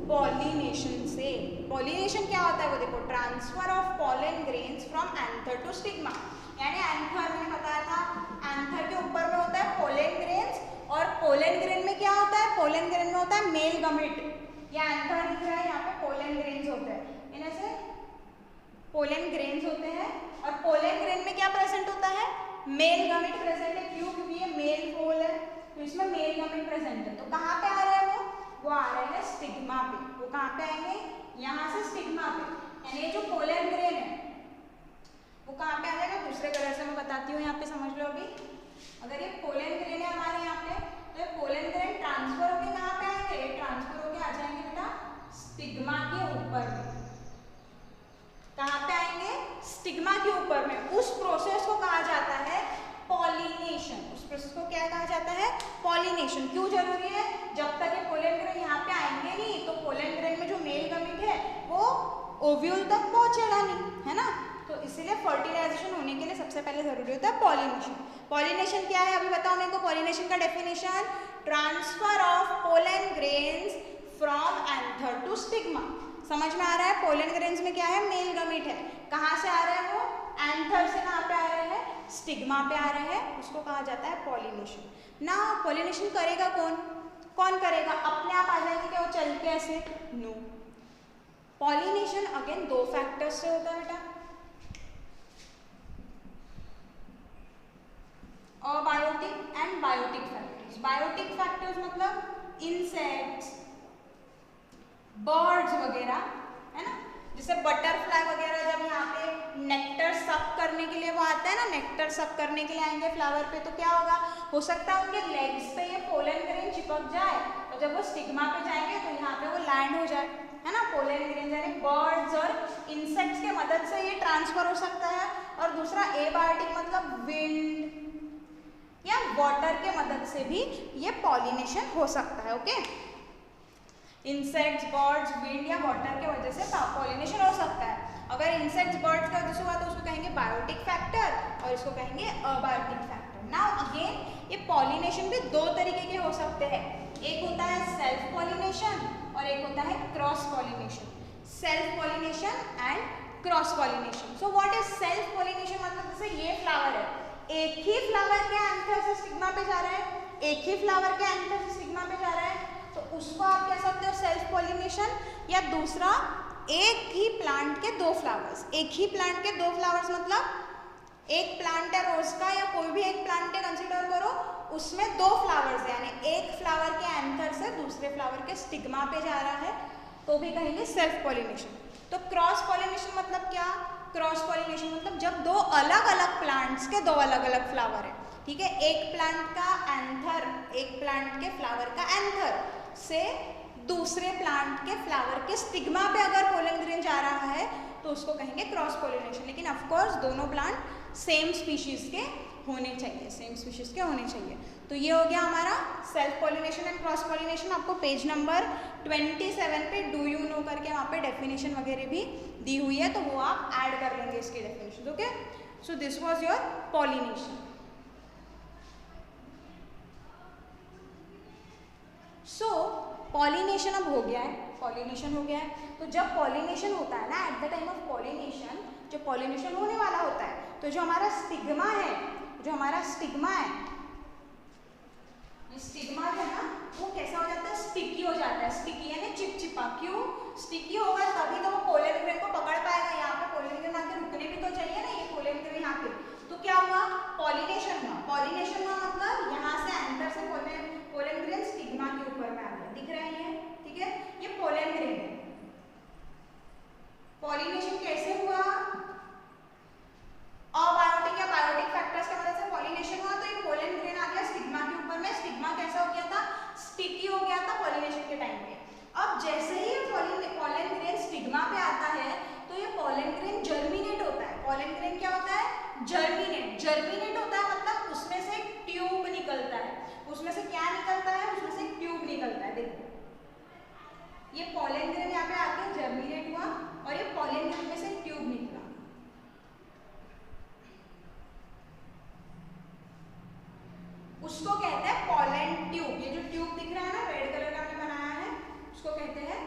पॉलिनेशन से। पॉलिनेशन क्या होता है वो देखो, transfer of pollen grains from anther to stigma. यानी एंथर मैंने बताया था, एंथर के ऊपर में होता है पोलन ग्रेन्स, और पोलन ग्रेन में क्या होता है, पोलन ग्रेन में होता है मेल गमिट। या एंथर दिख रहा है यहाँ पे, पोलन ग्रेन्स होते हैं, इन्हें से पोलन ग्रेन्स होते हैं। और पोलन ग्रेन में क्या प्रेजेंट होता है, मेल गमिट प्रेजेंट है। क्यों? क्योंकि ये मेल पोल है तो इसमें मेल गमिट प्रेजेंट है। तो कहाँ पे आ रहे हैं वो आ रहे हैं स्टिग्मा पे। वो कहाँ पे आएंगे, यहाँ से स्टिग्मा पे। यानी ये जो पोलन ग्रेन है वो कहाँ पे आ जाएगा, दूसरे कलर से मैं बताती हूँ, यहाँ पे समझ लो। अभी अगर ये पोलन ग्रेन है हमारे यहाँ पे, तो ये पोलन ग्रेन ट्रांसफर होके कहाँ पे आएंगे, ये ट्रांसफर होके आ जाएंगे बेटा स्टिग्मा के ऊपर में। कहाँ पे आएंगे, स्टिग्मा के ऊपर में। उस प्रोसेस को कहा जाता है पॉलिनेशन। उस प्रोसेस को क्या कहा जाता है, पॉलिनेशन। क्यों जरूरी है, जब तक ये पोलन ग्रेन यहाँ पे आएंगे नहीं तो पोलन ग्रेन में जो मेल गमिट है वो ओव्यूल तक पहुंचेगा नहीं, है ना। तो इसीलिए फर्टिलाइजेशन होने के लिए सबसे पहले जरूरी होता है पॉलिनेशन। पॉलिनेशन क्या है अभी बताओ मेरे को, पॉलिनेशन का definition, transfer of pollen grains from anther to stigma. समझ में आ रहा है, पोलन ग्रेन्स में क्या है, मेल गमिट है। कहाँ से आ रहे हैं वो, एंथर से कहाँ पे आ रहे हैं, स्टिग्मा पे आ रहे हैं। उसको कहा जाता है पॉलिनेशन। ना पॉलिनेशन करेगा कौन, कौन करेगा, अपने आप आ जाएंगे क्या वो चल के ऐसे, नो। पॉलिनेशन अगेन दो फैक्टर्स से होता है बेटा, abiotic and biotic factors. Biotic factors मतलब इंसेक्ट्स, बर्ड्स वगैरह, है ना। जैसे बटरफ्लाई वगैरह जब यहाँ पे नेक्टर सक करने के लिए वो आता है ना, नेक्टर सक करने के लिए आएंगे फ्लावर पे, तो क्या होगा, हो सकता है उनके लेग्स पे ये पोलन ग्रेन चिपक जाए और जब वो स्टिग्मा पे जाएंगे तो यहाँ पे वो लैंड हो जाए, है ना। पोलन ग्रेन यानी बर्ड्स और इंसेक्ट्स के मदद से ये ट्रांसफर हो सकता है। और दूसरा एबायोटिक मतलब विंड या वाटर के मदद से भी ये पॉलिनेशन हो सकता है। ओके, इंसेक्ट्स, बर्ड्स, विंड या वाटर के वजह से पॉलिनेशन हो सकता है। अगर इंसेक्ट्स, बर्ड्स का वजह से हुआ तो उसको कहेंगे बायोटिक फैक्टर और इसको कहेंगे अबायोटिक फैक्टर। नाउ अगेन ये पॉलिनेशन भी दो तरीके के हो सकते हैं, एक होता है सेल्फ पॉलिनेशन और एक होता है cross pollination. Self pollination and cross pollination. So what is self pollination, मतलब जैसे ये फ्लावर है, एक ही फ्लावर के एंथर से स्टिग्मा पे जा रहा है, एक ही फ्लावर के एंथर से स्टिग्मा पे जा रहा है, तो उसको आप कह सकते हो सेल्फ पॉलिनेशन। या दूसरा, एक ही प्लांट के दो फ्लावर्स, एक ही प्लांट के दो फ्लावर्स मतलब एक प्लांट है रोज का या कोई भी एक प्लांट है कंसीडर करो, उसमें दो फ्लावर्स है, यानी एक फ्लावर के एंथर से दूसरे फ्लावर के स्टिग्मा पे जा रहा है, तो भी कहेंगे सेल्फ पॉलिनेशन। तो क्रॉस पॉलिनेशन मतलब क्या, क्रॉस पॉलिनेशन मतलब जब दो अलग अलग प्लांट्स के दो अलग अलग फ्लावर है, ठीक है, एक प्लांट का एंथर, एक प्लांट के फ्लावर का एंथर से दूसरे प्लांट के फ्लावर के स्टिग्मा पे अगर पोलन ग्रेन जा रहा है तो उसको कहेंगे क्रॉस पॉलिनेशन। लेकिन ऑफ कोर्स दोनों प्लांट सेम स्पीशीज के होने चाहिए, सेम स्पीशीज के होने चाहिए। तो ये हो गया हमारा self pollination and cross pollination. आपको पेज नंबर 27 पे डू यू नो करके वहाँ पे डेफिनेशन वगैरह भी दी हुई है, तो वो आप ऐड कर लेंगे इसकी definition. Okay, so this was your pollination. So pollination अब हो गया है, पॉलिनेशन हो गया है। तो जब पॉलिनेशन होता है ना, at the time of pollination, जब पॉलिनेशन होने वाला होता है तो जो हमारा स्टिग्मा है, जो हमारा स्टिग्मा है, स्टिग्मा जो है ना वो कैसा हो जाता है, स्टिकी हो जाता है। स्टिकी यानी चिपचिपा। क्यों स्टिकी होगा, तभी तो वो पोलन ग्रेन को पकड़ पाएगा। यहाँ पे पोलन ग्रेन आके रुकने भी तो चाहिए ना, ये पोलन ग्रेन यहाँ पे। तो क्या हुआ, पॉलिनेशन हुआ। पॉलिनेशन हुआ मतलब यहाँ से एंथर से पोलन ग्रेन स्टिग्मा के ऊपर में आ गया, दिख रहा है ये, ठीक है, ये पोलन ग्रेन है। पॉलिनेशन कैसे हुआ, अबायोटिक या बायोटिक फैक्टर्स की मदद से पॉलिनेशन हुआ। तो ये पोलन ग्रेन आ गया स्टिग्मा के ऊपर में, स्टिग्मा कैसा हो गया था, स्टिकी हो गया था पॉलिनेशन के टाइम पे। अब जैसे ही पोलन ग्रेन स्टिग्मा पे आता है तो ये पोलन ग्रेन जर्मिनेट होता है। पोलन ग्रेन क्या होता है, जर्मिनेट। जर्मिनेट होता है मतलब उसमें से एक ट्यूब निकलता है। उसमें से क्या निकलता है, उसमें से एक ट्यूब निकलता है। देखो ये पोलन ग्रेन यहाँ पे आके जर्मिनेट हुआ और ये पोलन ग्रेन में से एक ट्यूब निकला, उसको कहते हैं पोलन ट्यूब। ये जो ट्यूब दिख रहा है ना, रेड कलर का हमने बनाया है, उसको कहते हैं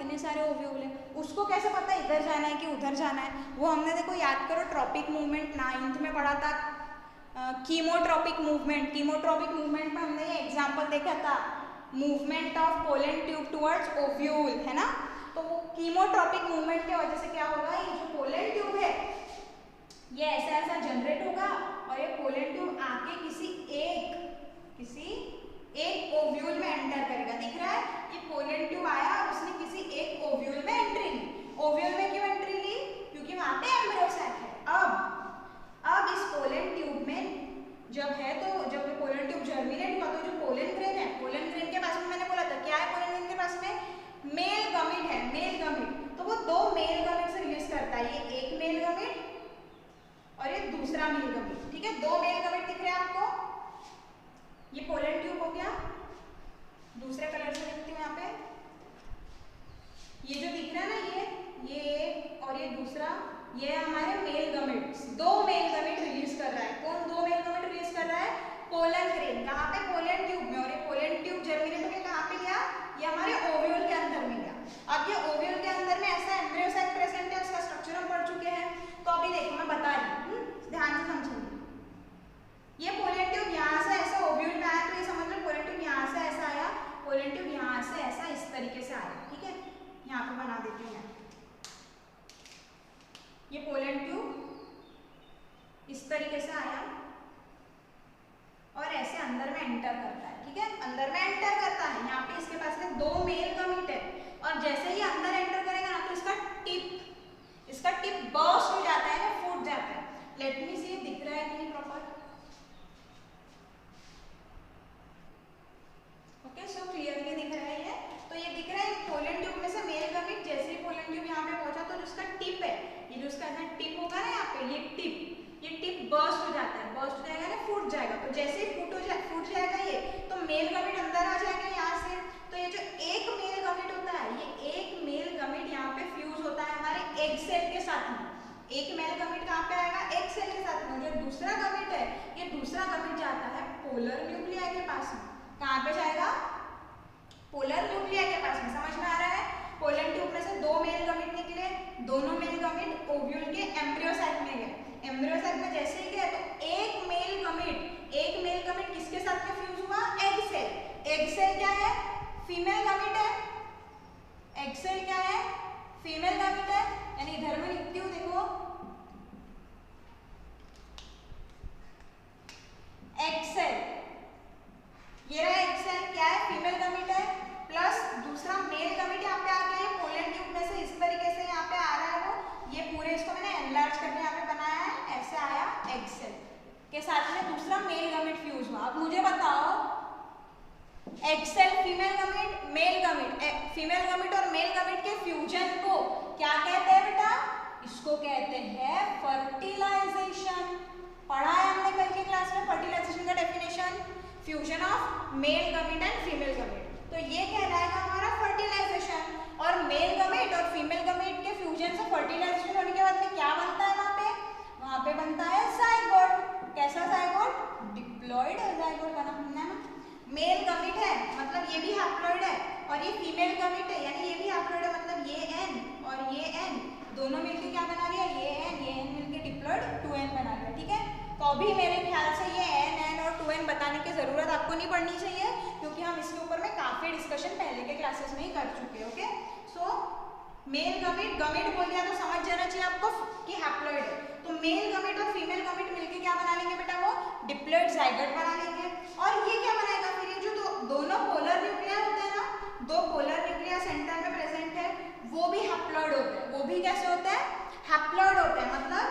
इतने सारे ओव्यूल हैं, उसको कैसे पता इधर जाना है कि उधर जाना है? वो हमने देखो याद करो ट्रॉपिक मूवमेंट 9th में पढ़ा था, कीमोट्रॉपिक मूवमेंट। कीमोट्रॉपिक मूवमेंट में हमने ये एग्जाम्पल देखा था, movement of pollen tube towards ovule, है ना। तो वो कीमोट्रॉपिक मूवमेंट की वजह से क्या होगा, ये जो पोलन ट्यूब है ये ऐसा ऐसा जनरेट होगा और ये पोलन ट्यूब आके किसी एक ओव्यूल में एंटर करेगा। दिख रहा है, ये पोलन ट्यूब आया और उसने किसी एक ओव्यूल में एंट्री ली। ओव्यूल में क्यों एंट्री ली? क्योंकि वहां पे एम्ब्रियो सैक है। अब इस पोलन ट्यूब में जब है, तो जब पोलन ट्यूब जर्मिनेट हुआ तो जो पोलन ग्रेन है, पोलन ग्रेन के पास में मैंने बोला था क्या है, पोलन ग्रेन के पास में मेल गमीट है, मेल गमीट। तो वो दो मेल गमीट से रिलीज करता है, ये एक मेल गमीट और ये दूसरा मेल गमीट। ठीक है, दो मेल गमीट दिख रहे हैं आपको। ये पोलन ट्यूब हो गया, दूसरे कलर से लिखती हूँ यहाँ पे। ये जो दिख रहा है ना, ये और ये दूसरा, ये हमारे मेल गमीट्स, दो मेल गमीट रिलीज कर रहा है। कौन दो मेल गमीट रिलीज कर रहा है? Pollen grain. कहाँ पे? पोलन ट्यूब में। और ये पोलन ट्यूब जर्मिनेट होकर कहाँ पे गया? ये हमारे ओव्यूल के अंदर में गया। अब ये ओव्यूल के अंदर में ऐसा एम्ब्रियो सैक प्रेजेंट है, उसका स्ट्रक्चर हम पढ़ चुके हैं। तो अभी देखो मैं बता रही हूँ, ध्यान से समझेंगे। ये पोलन ट्यूब यहाँ से ऐसा ओव्यूल में आया, तो ये समझ लो पोलन ट्यूब यहाँ से ऐसा आया, पोलन ट्यूब यहाँ से ऐसा इस तरीके से आया। ठीक है, यहाँ पे बना देती हूँ मैं। ये पोलन ट्यूब इस तरीके से आया और ऐसे अंदर में एंटर करता है। ठीक है, अंदर में एंटर करता है। यहाँ पे इसके पास में दो मेल गमीट है और जैसे ही अंदर एंटर करेगा ना, तो इसका टिप बर्स्ट हो जाता है ना, फूट जाता है। लेट मी सी, दिख रहा है कि नहीं प्रॉपर? ओके, सो क्लियरली दिख रहा है ये। तो ये दिख रहा है पोलन ट्यूब में से मेल गमीट जैसे ही पोलन ट्यूब यहाँ पे पहुंचा, तो जो उसका टिप है, ये जो उसका टिप होगा ना यहाँ पे, ये टिप बर्स्ट हो जाता है, बर्स्ट हो जाएगा ना, फूट जाएगा। तो जैसे ही फूट जाएगा ये, तो मेल गमीट अंदर आ जाएगा यहाँ से। तो ये जो एक मेल गमीट होता है, ये एक मेल गमीट यहाँ पे फ्यूज होता है हमारे एग सेल के साथ में। एक मेल गमीट कहाँ पे आएगा? एग सेल के साथ में। जो दूसरा गमीट है, ये दूसरा गमीट जाता है पोलर न्यूक्लिया के पास में। कहाँ पे जाएगा? पोलर न्यूक्लिया के पास में। समझ में आ रहा है? पोलन ट्यूब में से दो मेल गमीट निकले, दोनों मेल गमीट ओव्यूल के एम्ब्रियो सैक में गए। एम्ब्रियो सैक में जैसे ही गए, तो एक मेल गमीट किसके साथ में फ्यूज हुआ? Egg cell. एग सेल क्या है? फीमेल गमीट है। एग सेल क्या है? फीमेल गमीट है। यानी इधर में लिखती हूँ, देखो, एग सेल, ये रहा एग सेल, क्या है? फीमेल गमीट है, प्लस दूसरा मेल गमीट यहाँ पे आ गया है पोलन ट्यूब में से, इस तरीके से यहाँ पे आ रहा है वो। ये पूरे इसको मैंने एनलार्ज करके यहाँ पे बनाया है, ऐसे आया एग सेल के साथ में दूसरा मेल गमीट फ्यूज हुआ। अब मुझे बताओ, egg cell, female gamete, male gamete, female gamete और मेल गमीट के फ्यूजन को क्या कहते हैं बेटा? इसको कहते हैं फर्टिलाइजेशन। पढ़ा है हमने कल की क्लास में फर्टिलाइजेशन का definition, fusion of male gamete and female gamete. तो ये कहलाएगा हमारा फर्टिलाइजेशन। और मेल गमीट और फीमेल गमीट के फ्यूजन से फर्टिलाइजेशन होने के बाद में क्या बनता है? वहाँ पे बनता है जाइगोट। कैसा जाइगोट? डिप्लॉइड जाइगोट बना है ना। मेल गमीट है मतलब ये भी हैप्लॉइड है, और ये फीमेल गमीट है यानी ये भी हैप्लॉइड है, मतलब ये N और ये N दोनों मिलके क्या बना लिया? ये N मिलके डिप्लॉइड 2N बना लिया। ठीक है, तो अभी मेरे ख्याल से ये N और 2N बताने की जरूरत आपको नहीं पड़नी चाहिए, क्योंकि हम इसके ऊपर में काफी डिस्कशन पहले के क्लासेस में ही कर चुके हैं। ओके, सो मेल गमीट बोल दिया तो समझ जाना चाहिए आपको कि हैप्लॉइड है। तो मेल गमीट और फीमेल गमीट मिलके क्या बना लेंगे बेटा? वो डिप्लॉइड जाइगोट बना लेंगे। और ये क्या बनाएगा फिर? ये जो दोनों पोलर न्यूक्लिया होते हैं ना, दो पोलर न्यूक्लिया सेंटर में प्रेजेंट है, वो भी हैप्लॉइड होते हैं। वो भी कैसे होते हैं? हैप्लॉइड होते हैं, मतलब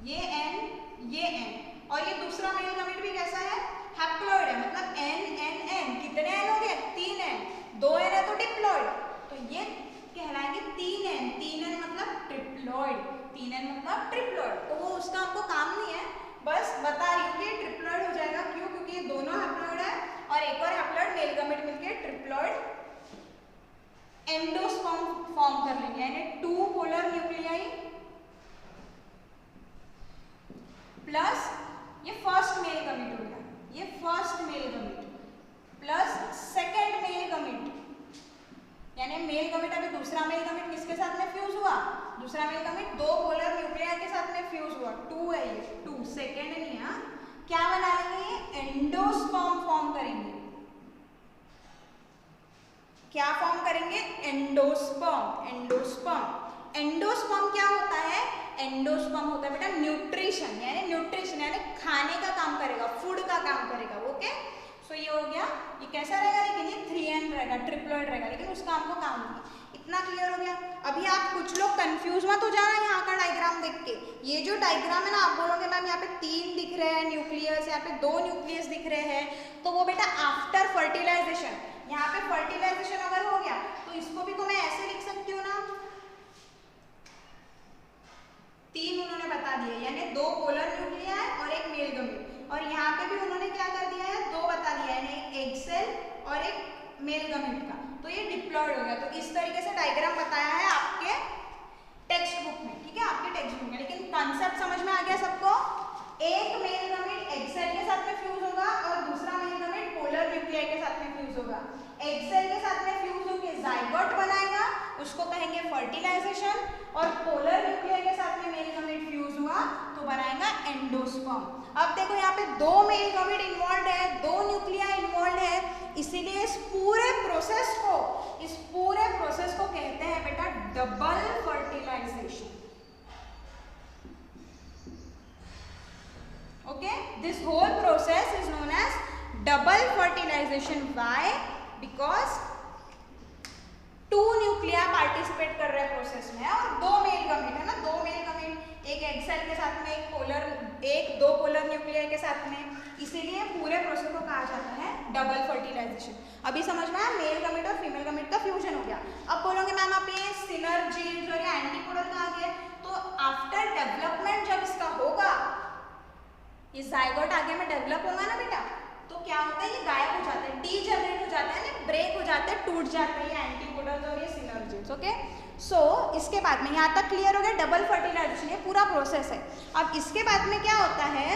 ये N और ये दूसरा मेल गमीट भी कैसा है? हैप्लॉइड है, मतलब N। कितने N हो गए? 3 N, 2 N है तो डिप्लॉइड, तो ये कहलाएंगे 3 N मतलब ट्रिप्लॉइड। 3 N मतलब ट्रिप्लॉइड। तो वो उसका हमको काम नहीं है, बस बता रही हूँ कि ट्रिप्लॉइड हो जाएगा। क्यों? क्योंकि ये दोनों हैप्लॉइड है और एक और हैप्लॉइड मेल गमीट मिलके ट्रिप्लॉइड एंडोस्पर्म फॉर्म कर लेंगे, यानी 2 पोलर न्यूक्लियाई प्लस ये फर्स्ट मेल गमीट हो गया, ये first male gamete plus second male gamete यानी मेल गमेट, अभी दूसरा मेल गमेट किसके साथ में फ्यूज हुआ, दूसरा मेल गमेट दो पोलर न्यूक्लिया के साथ में फ्यूज हुआ, 2 है ये, 2 सेकेंड नहीं है। क्या बना लेंगे, ये एंडोस्पर्म फॉर्म करेंगे। क्या फॉर्म करेंगे, एंडोस्पर्म। एंडोस्पर्म, एंडोस्पर्म क्या होता है, एंडोस्पर्म होता है बेटा न्यूट्रिशन, यानी न्यूट्रिशन यानी खाने का काम करेगा, फूड का काम करेगा। ओके, सो ये हो गया। ये कैसा रहेगा, लेकिन ये 3n रहेगा, ट्रिप्लॉइड रहेगा, लेकिन उस काम को काम नहीं। इतना क्लियर हो गया। अभी आप कुछ लोग कंफ्यूज मत हो जाना यहाँ का डायग्राम देख के। ये जो डायग्राम है ना, आप बोलोगे मैम यहाँ पे 3 दिख रहे हैं न्यूक्लियस, यहाँ पे 2 न्यूक्लियस दिख रहे हैं, तो वो बेटा आफ्टर फर्टिलाइजेशन, यहाँ पे फर्टिलाइजेशन अगर हो गया तो इसको भी तो मैं ऐसे लिख सकती हूँ ना, 3 उन्होंने बता दिया, यानी 2 पोलर न्यूक्लिया है और एक मेल गमेट, और यहाँ पे भी उन्होंने क्या कर दिया है, 2 बता दिया है, एक एग सेल और एक मेल गमेट का, तो ये डिप्लॉयड हो गया। तो इस तरीके से डायग्राम बताया है आपके टेक्स्ट बुक में, ठीक है, आपके टेक्स्ट बुक में। लेकिन कॉन्सेप्ट समझ में आ गया सबको, एक मेल गमेट एग सेल के साथ में फ्यूज होगा और दूसरा मेल गमेट पोलर न्यूक्लिया के साथ में फ्यूज होगा। एग सेल के साथ में फ्यूज होकर जाइगोट बनाएगा, उसको कहेंगे फर्टिलाइजेशन, और पोलर न्यूक्लिया के साथ में मेल गमेट फ्यूज हुआ तो बनाएगा एंडोस्पर्म। अब देखो यहाँ पे 2 मेल गमेट इन्वॉल्व है, 2 न्यूक्लिया इन्वॉल्व है, इसीलिए इस पूरे प्रोसेस को कहते हैं बेटा double fertilization. Okay, this whole process is known as double fertilization. Why? Because 2 nuclei participate कर रहे हैं प्रोसेस में और 2 मेल गमेट है ना, 2 मेल गमेट, एक एग सेल के साथ में, एक 2 पोलर न्यूक्लिया के साथ में, इसीलिए पूरे प्रोसेस को कहा जाता है डबल फर्टिलाइजेशन। अभी समझ में आया, मेल गमेट और फीमेल गमेट का फ्यूजन हो गया। अब बोलोगे मैम आप ये सिनर्जीज और ये एंटीपोडल कहाँ गए, तो आफ्टर डेवलपमेंट जब इसका होगा, ये जाइगोट आगे में डेवलप होगा ना बेटा, तो क्या होता है, ये गायब हो जाता है, डीजनरेट हो जाता है, ब्रेक हो जाते हैं, टूट जाते हैं ये एंटीपोडल्स और ये सिनर्जीज। ओके, सो इसके बाद में यहाँ तक क्लियर हो गया, डबल फर्टिलाइजेशन ये पूरा प्रोसेस है। अब इसके बाद में क्या होता है,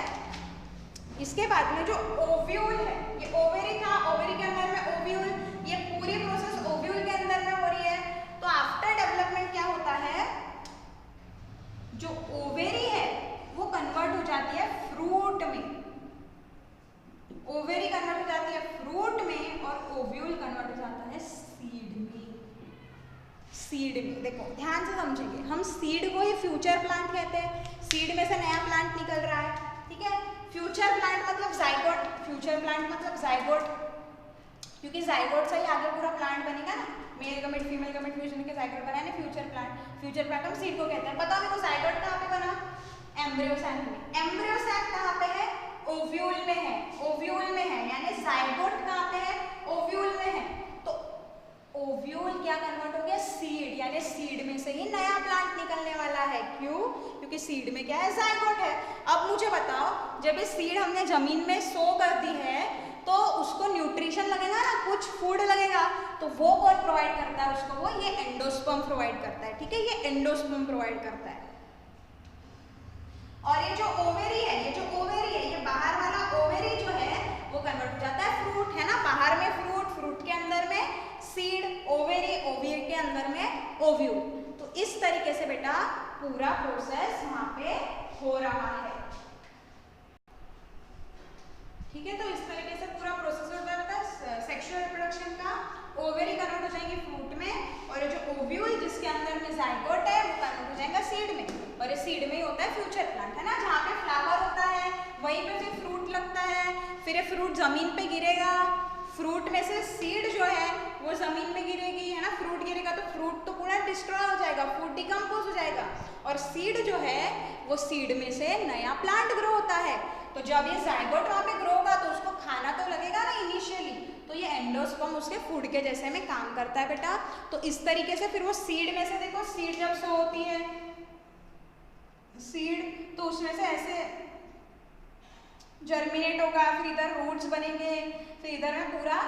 इसके बाद में जो ओव्यूल है, ये ओवेरी था, ओवेरी के अंदर में ओव्यूल, ये पूरी प्रोसेस ओव्यूल के अंदर में हो रही है। तो आफ्टर डेवलपमेंट क्या होता है, जो ओवेरी है वो कन्वर्ट हो जाती है फ्रूट में, ओवेरी कन्वर्ट हो जाती है फ्रूट में, और ओव्यूल कन्वर्ट हो जाता है सीड में। सीड में देखो ध्यान से समझेंगे, हम सीड को ही फ्यूचर प्लांट कहते हैं, सीड में से नया प्लांट निकल रहा है, ठीक है। फ्यूचर प्लांट मतलब जाइगोट, फ्यूचर प्लांट मतलब जाइगोट, क्योंकि जाइगोट से ही आगे पूरा प्लांट बनेगा ना, male gamete female gamete fusion के जाइगोट बना है फ्यूचर प्लांट। फ्यूचर प्लांट हम सीड को कहते हैं। बताओ मेरे को जाइगोट कहाँ पे बना, एम्ब्रियो सैक में। एम्ब्रियो सैक कहाँ पे है, ओव्यूल में है, ओव्यूल में है, यानी जाइगोट कहाँ पे है, ओव्यूल में है। तो ओव्यूल क्या कन्वर्ट हो गया, सीड, यानी सीड में से ही नया प्लांट निकलने वाला है। क्यों, क्योंकि सीड में क्या है, जाइगोट है। अब मुझे बताओ, जब ये सीड हमने जमीन में सो कर दी है तो उसको न्यूट्रिशन लगेगा ना, कुछ फूड लगेगा, तो वो कौन प्रोवाइड करता है उसको, वो ये एंडोस्पर्म प्रोवाइड करता है, ठीक है, ये एंडोस्पर्म प्रोवाइड करता है। और ये जो ओवेरी है, ये जो ओवेरी है, ये बाहर वाला ओवेरी जो है वो कन्वर्ट हो जाता है फ्रूट, है ना, बाहर में फ्रूट, फ्रूट के अंदर में सीड, ओवेरी, ओवेरी के अंदर में ओव्यूल। तो इस तरीके से बेटा पूरा प्रोसेस वहां पे हो रहा है, ठीक है। तो इस तरीके से पूरा प्रोसेस होता है बेटा सेक्सुअल रिप्रोडक्शन का। ओवेरी कन्वर्ट हो जाएंगी फ्रूट में, और ये जो ओव्यूल जिसके अंदर में जाइगोट है वो कन्वर्ट हो जाएगा सीड में, और ये सीड में ही होता है फ्यूचर प्लांट, है ना, जहाँ पे फ्लावर होता है वहीं पे फिर फ्रूट लगता है, फिर ये फ्रूट जमीन पे गिरेगा, फ्रूट में से सीड जो है वो जमीन में गिरेगी, है ना, फ्रूट गिरेगा तो फ्रूट तो पूरा डिस्ट्रॉय हो जाएगा, फ्रूट डिकम्पोज हो जाएगा, और सीड जो है वो सीड में से नया प्लांट ग्रो होता है। तो जब ये जाइगोट वहाँ पे ग्रो होगा तो उसको खाना तो लगेगा ना इनिशियली, तो ये एंडोस्पर्म उसके फूड के जैसे में काम करता है बेटा। तो इस तरीके से फिर वो सीड में से, देखो सीड जब सो होती है सीड, तो उसमें से ऐसे जर्मिनेट होगा, फिर इधर रूट्स बनेंगे, फिर इधर में पूरा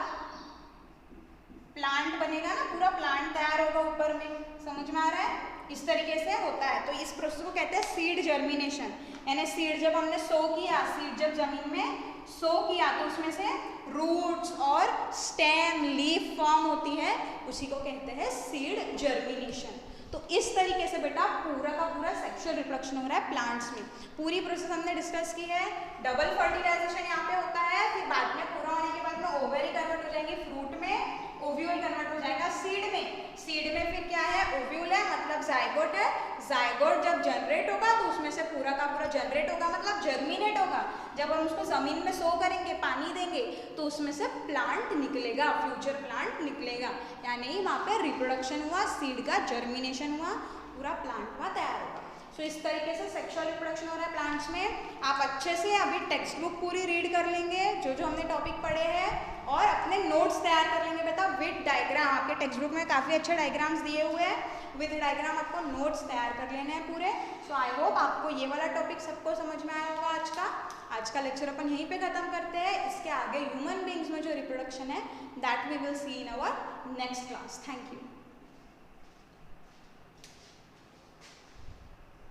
प्लांट बनेगा ना, पूरा प्लांट तैयार होगा ऊपर में, समझ में आ रहा है, इस तरीके से होता है। तो इस प्रोसेस को कहते हैं सीड जर्मिनेशन, यानी सीड जब हमने सो किया, सीड जब जमीन में सो किया तो उसमें से रूट्स और स्टेम लीफ फॉर्म होती है, उसी को कहते हैं सीड जर्मिनेशन। तो इस तरीके से बेटा पूरा का पूरा सेक्सुअल रिप्रोडक्शन हो रहा है प्लांट्स में। पूरी प्रोसेस हमने डिस्कस की है। डबल फर्टिलाइजेशन यहाँ पे होता है, फिर बाद में पूरा होने के बाद में ओवरी कन्वर्ट हो जाएंगे फ्रूट में, ओव्यूल कन्वर्ट हो जाएगा सीड में, सीड में फिर क्या है ओव्यूल है मतलब जाइगोट है, जाइगोट जब जनरेट होगा तो उसमें से पूरा का पूरा जनरेट होगा मतलब जर्मिनेट होगा। जब हम उसको जमीन में सो करेंगे, पानी देंगे तो उसमें से प्लांट निकलेगा, फ्यूचर प्लांट निकलेगा। यानी वहाँ पे रिप्रोडक्शन हुआ, सीड का जर्मिनेशन हुआ, पूरा प्लांट वहाँ तैयार होगा। सो इस तरीके से सेक्सुअल रिप्रोडक्शन हो रहा है प्लांट्स में। आप अच्छे से अभी टेक्स्ट बुक पूरी रीड कर लेंगे जो जो हमने टॉपिक पढ़े हैं, और अपने नोट्स तैयार कर लेंगे बेटा विद डायग्राम। आपके टेक्स्ट बुक में काफ़ी अच्छे डायग्राम्स दिए हुए हैं, विद डायग्राम आपको नोट्स तैयार कर लेने हैं पूरे। सो आई होप आपको ये वाला टॉपिक सबको समझ में आया होगा। आज का लेक्चर अपन यहीं पे खत्म करते हैं। इसके आगे ह्यूमन बींग्स में जो रिप्रोडक्शन है that we will see in our next class. Thank you.